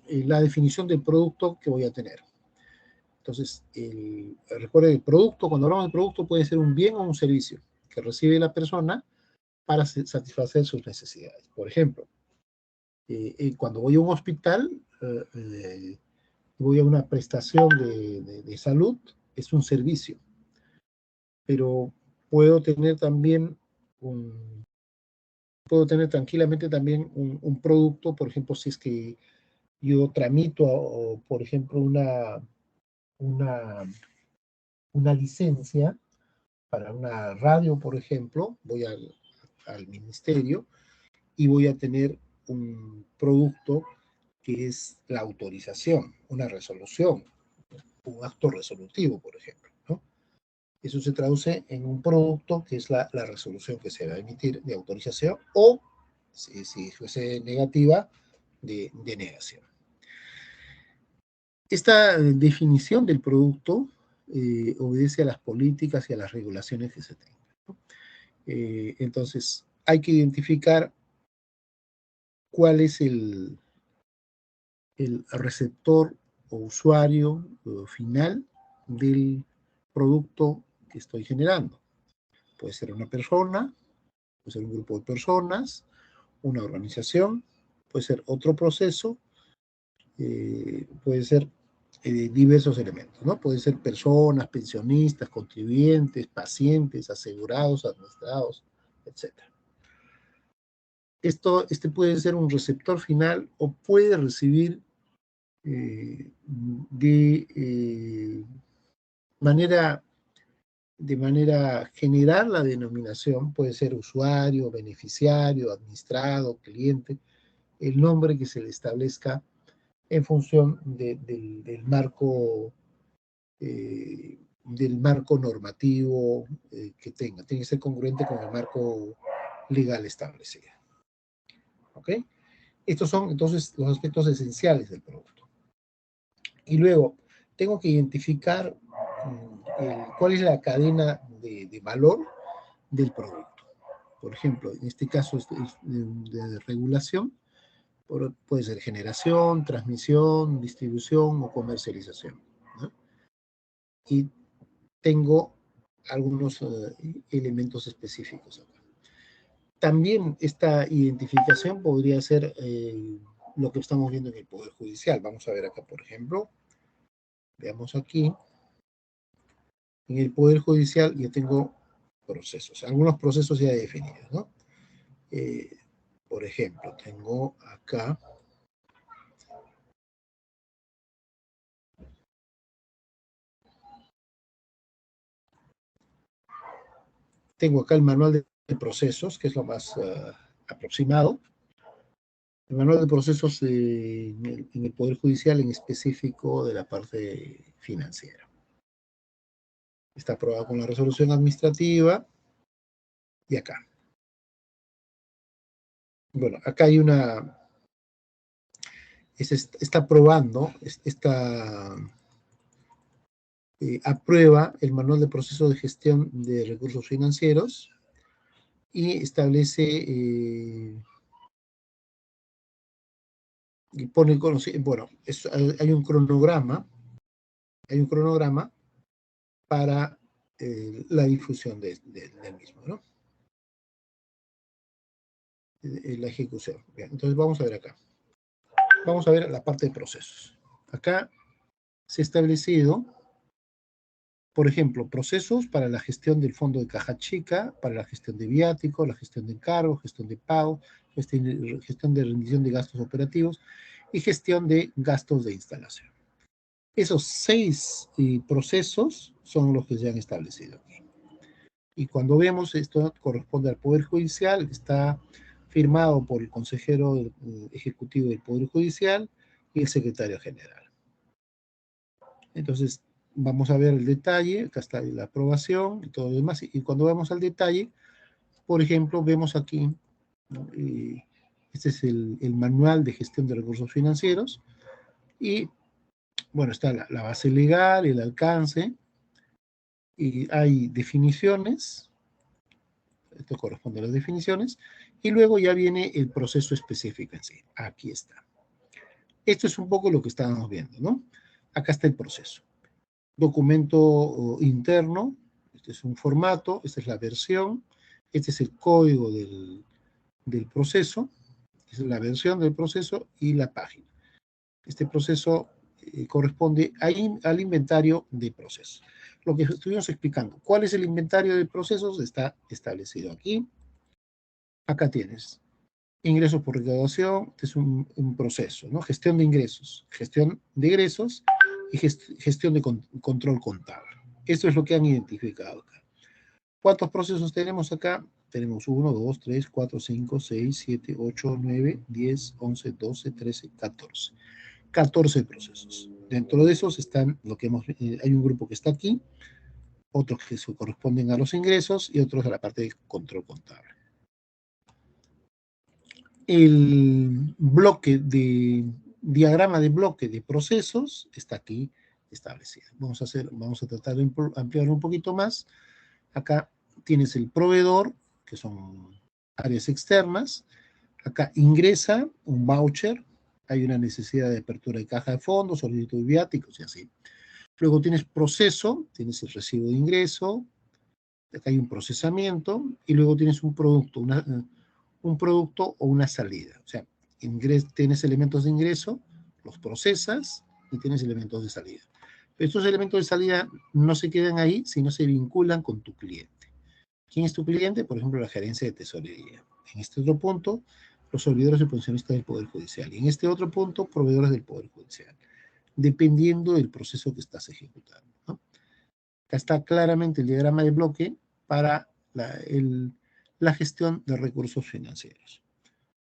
la definición del producto que voy a tener. Entonces, recuerde, el producto, cuando hablamos de producto, puede ser un bien o un servicio que recibe la persona para satisfacer sus necesidades. Por ejemplo, cuando voy a un hospital, voy a una prestación de salud, es un servicio, pero puedo tener también puedo tener tranquilamente también un producto, por ejemplo, si es que yo tramito, o, por ejemplo, una, una licencia para una radio, por ejemplo, voy al ministerio y voy a tener un producto que es la autorización, una resolución, un acto resolutivo, por ejemplo, ¿no? Eso se traduce en un producto que es la resolución que se va a emitir de autorización, o, si fuese negativa, de negación. Esta definición del producto obedece a las políticas y a las regulaciones que se tengan, ¿no? Entonces, hay que identificar cuál es el receptor o usuario final del producto que estoy generando. Puede ser una persona, puede ser un grupo de personas, una organización, puede ser otro proceso, puede ser diversos elementos, ¿no? Pueden ser personas, pensionistas, contribuyentes, pacientes, asegurados, administrados, etc. Este puede ser un receptor final o puede recibir de manera general la denominación, puede ser usuario, beneficiario, administrado, cliente, el nombre que se le establezca en función del marco normativo que tenga. Tiene que ser congruente con el marco legal establecido. ¿Ok? Estos son entonces los aspectos esenciales del producto. Y luego, tengo que identificar cuál es la cadena de valor del producto. Por ejemplo, en este caso es de regulación, puede ser generación, transmisión, distribución o comercialización, ¿no? Y tengo algunos elementos específicos acá. También esta identificación podría ser lo que estamos viendo en el Poder Judicial. Vamos a ver acá, por ejemplo, veamos aquí, en el Poder Judicial yo tengo procesos, algunos procesos ya definidos, ¿no? Por ejemplo, tengo acá el manual de procesos, que es lo más aproximado. El manual de procesos en el Poder Judicial, en específico de la parte financiera. Está aprobado con la resolución administrativa y acá. Bueno, acá hay está aprobando, aprueba el manual de proceso de gestión de recursos financieros y establece y pone, bueno, hay un cronograma para la difusión del mismo, ¿no? La ejecución. Bien, entonces vamos a ver acá. Vamos a ver la parte de procesos. Acá se ha establecido, por ejemplo, procesos para la gestión del fondo de caja chica, para la gestión de viático, la gestión de encargo, gestión de pago, gestión de rendición de gastos operativos y gestión de gastos de instalación. Esos 6 procesos son los que se han establecido. Y cuando vemos esto, corresponde al Poder Judicial, está firmado por el consejero ejecutivo del Poder Judicial y el secretario general. Entonces, vamos a ver el detalle, acá está la aprobación y todo lo demás, y cuando vamos al detalle, por ejemplo, vemos aquí, ¿no? Este es el manual de gestión de recursos financieros, y bueno, está la base legal, el alcance, y hay definiciones, esto corresponde a las definiciones, y luego ya viene el proceso específico en sí. Aquí está. Esto es un poco lo que estábamos viendo, ¿no? Acá está el proceso. Documento interno, este es un formato, esta es la versión, Este es el código del proceso, es la versión del proceso y la página. Este proceso corresponde al inventario de procesos. Lo que estuvimos explicando, ¿cuál es el inventario de procesos? Está establecido aquí. Acá tienes ingresos por recaudación, es un proceso, ¿no? Gestión de ingresos y gestión de control contable. Esto es lo que han identificado acá. ¿Cuántos procesos tenemos acá? Tenemos 1, 2, 3, 4, 5, 6, 7, 8, 9, 10, 11, 12, 13, 14. 14 procesos. Dentro de esos están lo que hay un grupo que está aquí, otros que se corresponden a los ingresos y otros a la parte de control contable. El bloque de diagrama de bloque de procesos está aquí establecido. Vamos a tratar de ampliar un poquito más. Acá tienes el proveedor, que son áreas externas. Acá ingresa un voucher, hay una necesidad de apertura de caja de fondos, solicitud de viáticos y así. Luego tienes proceso, tienes el recibo de ingreso, acá hay un procesamiento, y luego tienes un producto, un producto o una salida. O sea, tienes elementos de ingreso, los procesas y tienes elementos de salida. Pero estos elementos de salida no se quedan ahí, sino se vinculan con tu cliente. ¿Quién es tu cliente? Por ejemplo, la gerencia de tesorería. En este otro punto, los servidores y pensionistas del Poder Judicial. Y en este otro punto, proveedores del Poder Judicial. Dependiendo del proceso que estás ejecutando, ¿no? Acá está claramente el diagrama de bloque para la gestión de recursos financieros.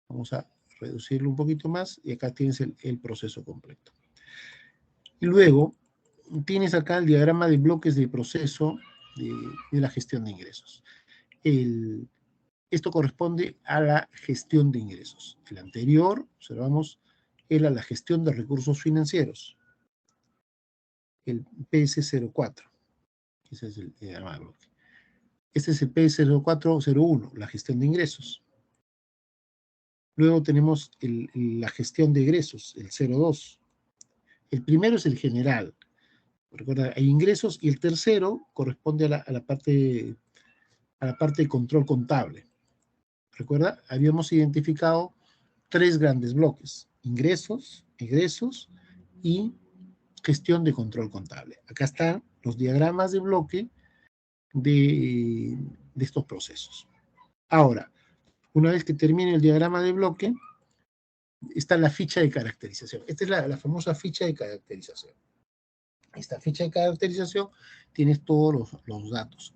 Vamos a reducirlo un poquito más y acá tienes el proceso completo. Y luego tienes acá el diagrama de bloques de proceso de la gestión de ingresos. Esto corresponde a la gestión de ingresos. El anterior, observamos, era la gestión de recursos financieros. El PS04. Ese es el diagrama de bloque. Este es el PS0401, la gestión de ingresos. Luego tenemos la gestión de egresos, el 02. El primero es el general. Recuerda, hay ingresos y el tercero corresponde a la parte de control contable. Recuerda, habíamos identificado 3 grandes bloques: ingresos, egresos y gestión de control contable. Acá están los diagramas de bloque de estos procesos. Ahora, una vez que termine el diagrama de bloque, está la ficha de caracterización. Esta es la famosa ficha de caracterización. Esta ficha de caracterización tienes todos los datos.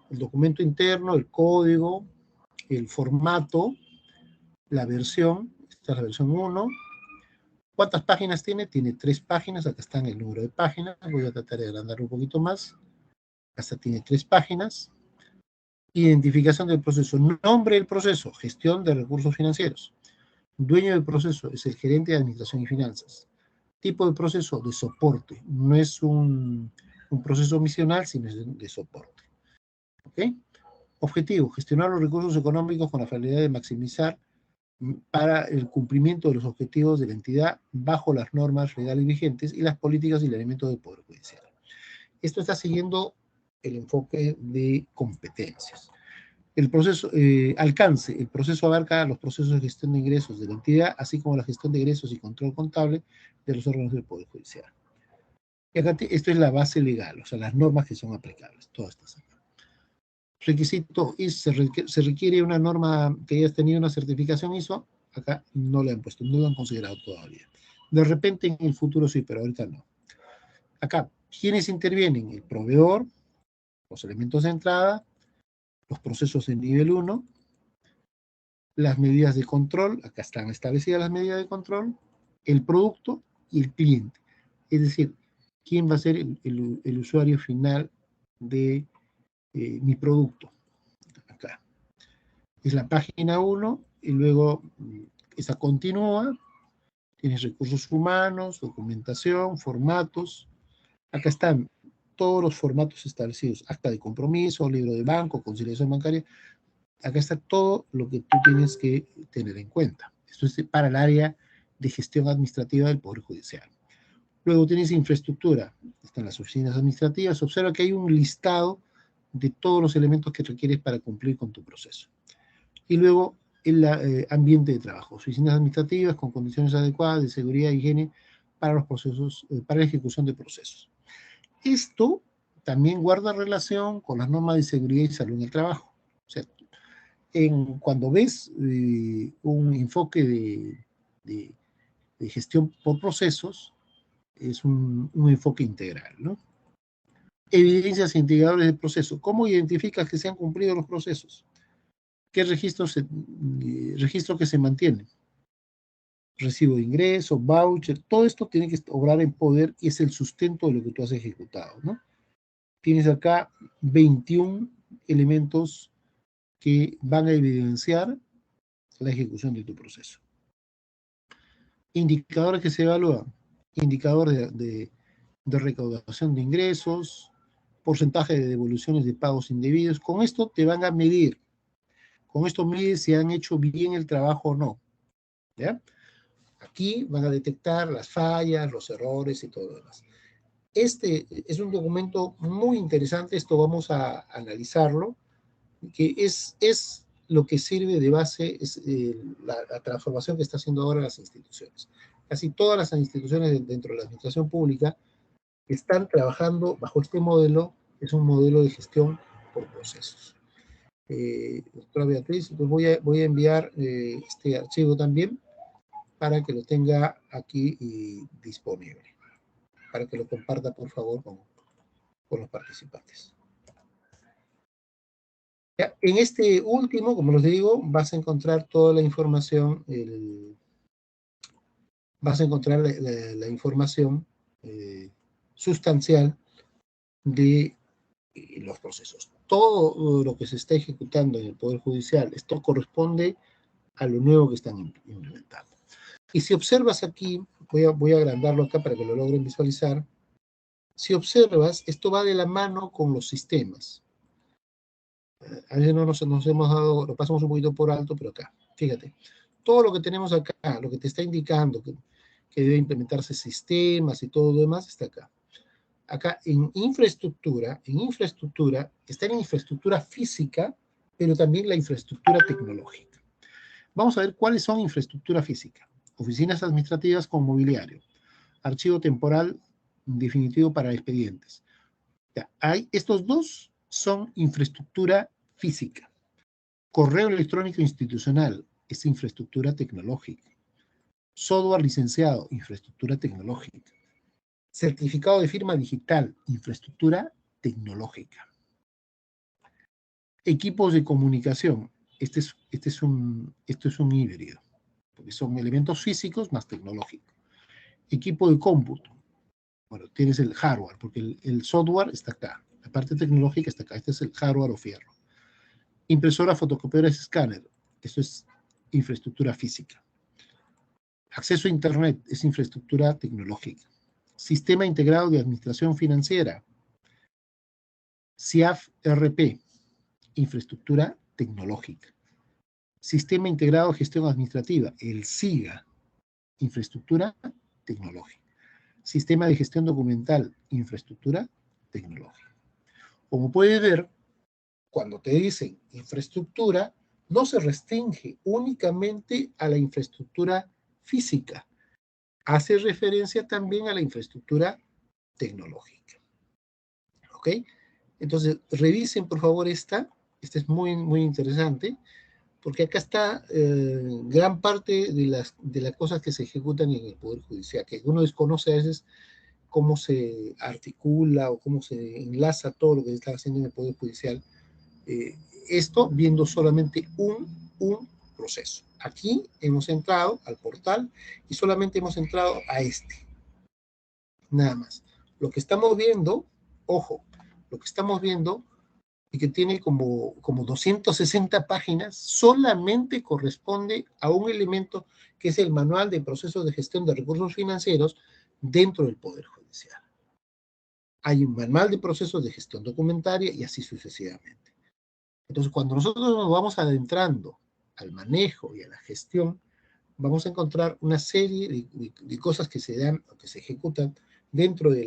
El documento interno, el código, el formato, la versión. Esta es la versión 1. ¿Cuántas páginas tiene? Tiene 3 páginas. Acá están el número de páginas. Voy a tratar de agrandar un poquito más. Hasta tiene 3 páginas. Identificación del proceso. Nombre del proceso. Gestión de recursos financieros. Dueño del proceso es el gerente de administración y finanzas. Tipo de proceso de soporte. No es un proceso misional, sino es de soporte. ¿Ok? Objetivo: gestionar los recursos económicos con la finalidad de maximizar para el cumplimiento de los objetivos de la entidad bajo las normas legales vigentes y las políticas y lineamientos del Poder Judicial. Esto está siguiendo el enfoque de competencias. El proceso, alcance. El proceso abarca los procesos de gestión de ingresos de la entidad, así como la gestión de egresos y control contable de los órganos del Poder Judicial. Y acá esto es la base legal, o sea, las normas que son aplicables, todas estas acá. Requisito ISO, se requiere una norma que hayas tenido una certificación ISO, acá no la han puesto, no lo han considerado todavía. De repente en el futuro sí, pero ahorita no. Acá, ¿quiénes intervienen? El proveedor, los elementos de entrada, los procesos de nivel 1, las medidas de control, acá están establecidas las medidas de control, el producto y el cliente. Es decir, ¿quién va a ser el usuario final de mi producto? Acá. Es la página 1 y luego esa continúa. Tienes recursos humanos, documentación, formatos. Acá están todos los formatos establecidos: acta de compromiso, libro de banco, conciliación bancaria. Acá está todo lo que tú tienes que tener en cuenta. Esto es para el área de gestión administrativa del Poder Judicial. Luego tienes infraestructura. Están las oficinas administrativas. Observa que hay un listado de todos los elementos que requieres para cumplir con tu proceso. Y luego, el ambiente de trabajo, oficinas administrativas con condiciones adecuadas de seguridad e higiene para los procesos, para la ejecución de procesos. Esto también guarda relación con las normas de seguridad y salud en el trabajo. O sea, cuando ves un enfoque de gestión por procesos, es un enfoque integral, ¿no? Evidencias e indicadores del proceso. ¿Cómo identificas que se han cumplido los procesos? ¿Qué registro que se mantiene? Recibo de ingreso, voucher, todo esto tiene que obrar en poder y es el sustento de lo que tú has ejecutado, ¿no? Tienes acá 21 elementos que van a evidenciar la ejecución de tu proceso. Indicadores que se evalúan. Indicador de recaudación de ingresos, porcentaje de devoluciones de pagos indebidos. Con esto te van a medir. Con esto mides si han hecho bien el trabajo o no. ¿Ya? Aquí van a detectar las fallas, los errores y todo lo demás. Este es un documento muy interesante, esto vamos a analizarlo, que es lo que sirve de base, es la transformación que está haciendo ahora las instituciones. Casi todas las instituciones dentro de la administración pública están trabajando bajo este modelo, es un modelo de gestión por procesos. Doctora Beatriz, pues voy a enviar este archivo también para que lo tenga aquí disponible, para que lo comparta, por favor, con los participantes. Ya, en este último, como les digo, vas a encontrar toda la información, vas a encontrar la información sustancial de los procesos. Todo lo que se está ejecutando en el Poder Judicial, esto corresponde a lo nuevo que están implementando. Y si observas aquí, voy a agrandarlo acá para que lo logren visualizar. Si observas, esto va de la mano con los sistemas. A veces no nos hemos dado, lo pasamos un poquito por alto, pero acá, fíjate, todo lo que tenemos acá, lo que te está indicando que debe implementarse sistemas y todo lo demás, está acá. Acá en infraestructura está en infraestructura física, pero también la infraestructura tecnológica. Vamos a ver cuáles son infraestructura física. Oficinas administrativas con mobiliario, archivo temporal definitivo para expedientes. Ya, estos dos son infraestructura física. Correo electrónico institucional es infraestructura tecnológica. Software licenciado, infraestructura tecnológica. Certificado de firma digital, infraestructura tecnológica. Equipos de comunicación, esto es un híbrido, porque son elementos físicos más tecnológicos. Equipo de cómputo, bueno, tienes el hardware, porque el software está acá, la parte tecnológica está acá, este es el hardware o fierro. Impresora, fotocopiadora, escáner, esto es infraestructura física. Acceso a Internet es infraestructura tecnológica. Sistema integrado de administración financiera, SIAF-RP, infraestructura tecnológica. Sistema integrado de gestión administrativa, el SIGA, infraestructura tecnológica. Sistema de gestión documental, infraestructura tecnológica. Como puedes ver, cuando te dicen infraestructura, no se restringe únicamente a la infraestructura física. Hace referencia también a la infraestructura tecnológica. ¿Ok? Entonces, revisen por favor esta es muy, muy interesante, porque acá está gran parte de las cosas que se ejecutan en el Poder Judicial, que uno desconoce a veces cómo se articula o cómo se enlaza todo lo que se está haciendo en el Poder Judicial. Esto viendo solamente un proceso. Aquí hemos entrado al portal y solamente hemos entrado a este. Nada más. Lo que estamos viendo, ojo, lo que estamos viendo y que tiene como 260 páginas, solamente corresponde a un elemento que es el Manual de Procesos de Gestión de Recursos Financieros dentro del Poder Judicial. Hay un manual de procesos de gestión documentaria y así sucesivamente. Entonces, cuando nosotros nos vamos adentrando al manejo y a la gestión, vamos a encontrar una serie de cosas que se dan o que se ejecutan dentro de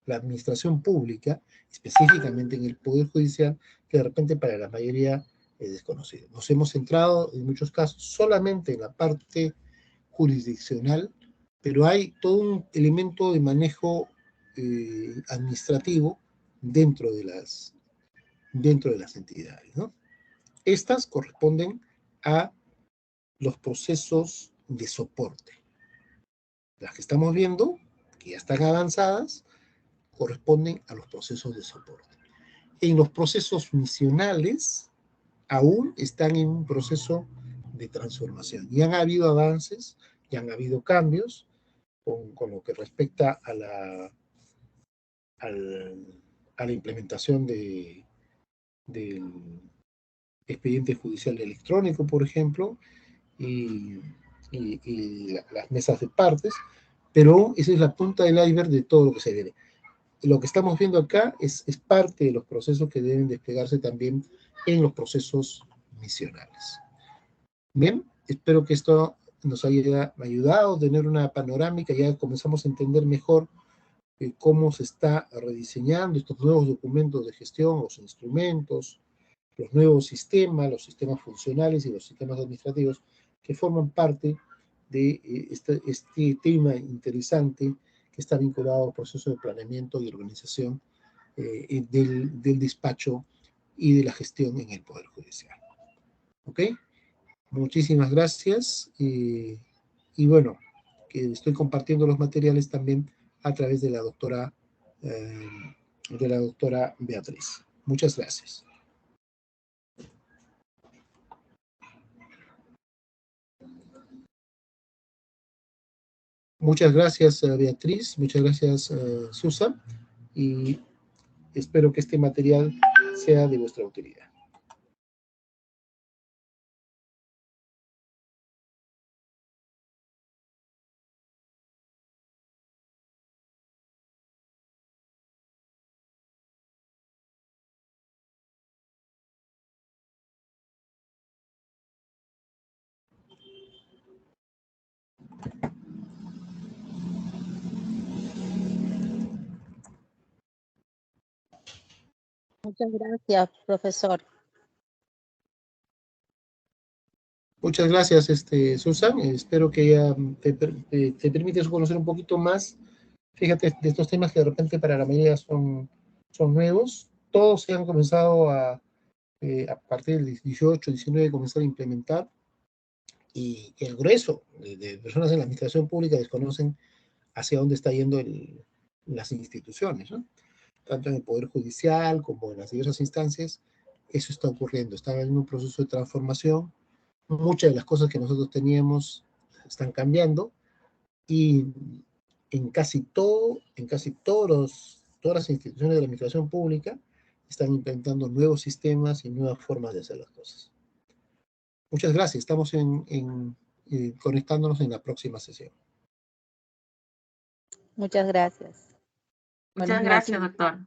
la administración pública, específicamente en el Poder Judicial, que de repente para la mayoría es desconocido. Nos hemos centrado en muchos casos solamente en la parte jurisdiccional, pero hay todo un elemento de manejo administrativo dentro de las entidades, ¿no? Estas corresponden a los procesos de soporte. Las que estamos viendo, que ya están avanzadas, corresponden a los procesos de soporte. En los procesos misionales, aún están en un proceso de transformación. Y han habido avances, y han habido cambios con lo que respecta a la implementación del expediente judicial electrónico, por ejemplo, y las mesas de partes, pero esa es la punta del iceberg de todo lo que se viene. Lo que estamos viendo acá es parte de los procesos que deben desplegarse también en los procesos misionales. Bien, espero que esto nos haya ayudado a tener una panorámica, ya comenzamos a entender mejor cómo se está rediseñando estos nuevos documentos de gestión, los instrumentos, los nuevos sistemas, los sistemas funcionales y los sistemas administrativos que forman parte de este tema interesante que está vinculado al proceso de planeamiento y organización del despacho y de la gestión en el Poder Judicial. ¿Ok? Muchísimas gracias. Y bueno, que estoy compartiendo los materiales también a través de la doctora Beatriz. Muchas gracias. Muchas gracias, Beatriz. Muchas gracias, Susan. Y espero que este material sea de vuestra utilidad. Muchas gracias, profesor. Muchas gracias, Susan. Espero que ya te permites conocer un poquito más. Fíjate, de estos temas que de repente para la mayoría son nuevos. Todos se han comenzado a partir del 18, 19, comenzar a implementar. Y el grueso de personas en la administración pública desconocen hacia dónde está yendo las instituciones, ¿no? Tanto en el Poder Judicial como en las diversas instancias, eso está ocurriendo. Está en un proceso de transformación. Muchas de las cosas que nosotros teníamos están cambiando y en casi todas las instituciones de la administración pública están implementando nuevos sistemas y nuevas formas de hacer las cosas. Muchas gracias. Estamos conectándonos en la próxima sesión. Muchas gracias. Muchas gracias, doctor.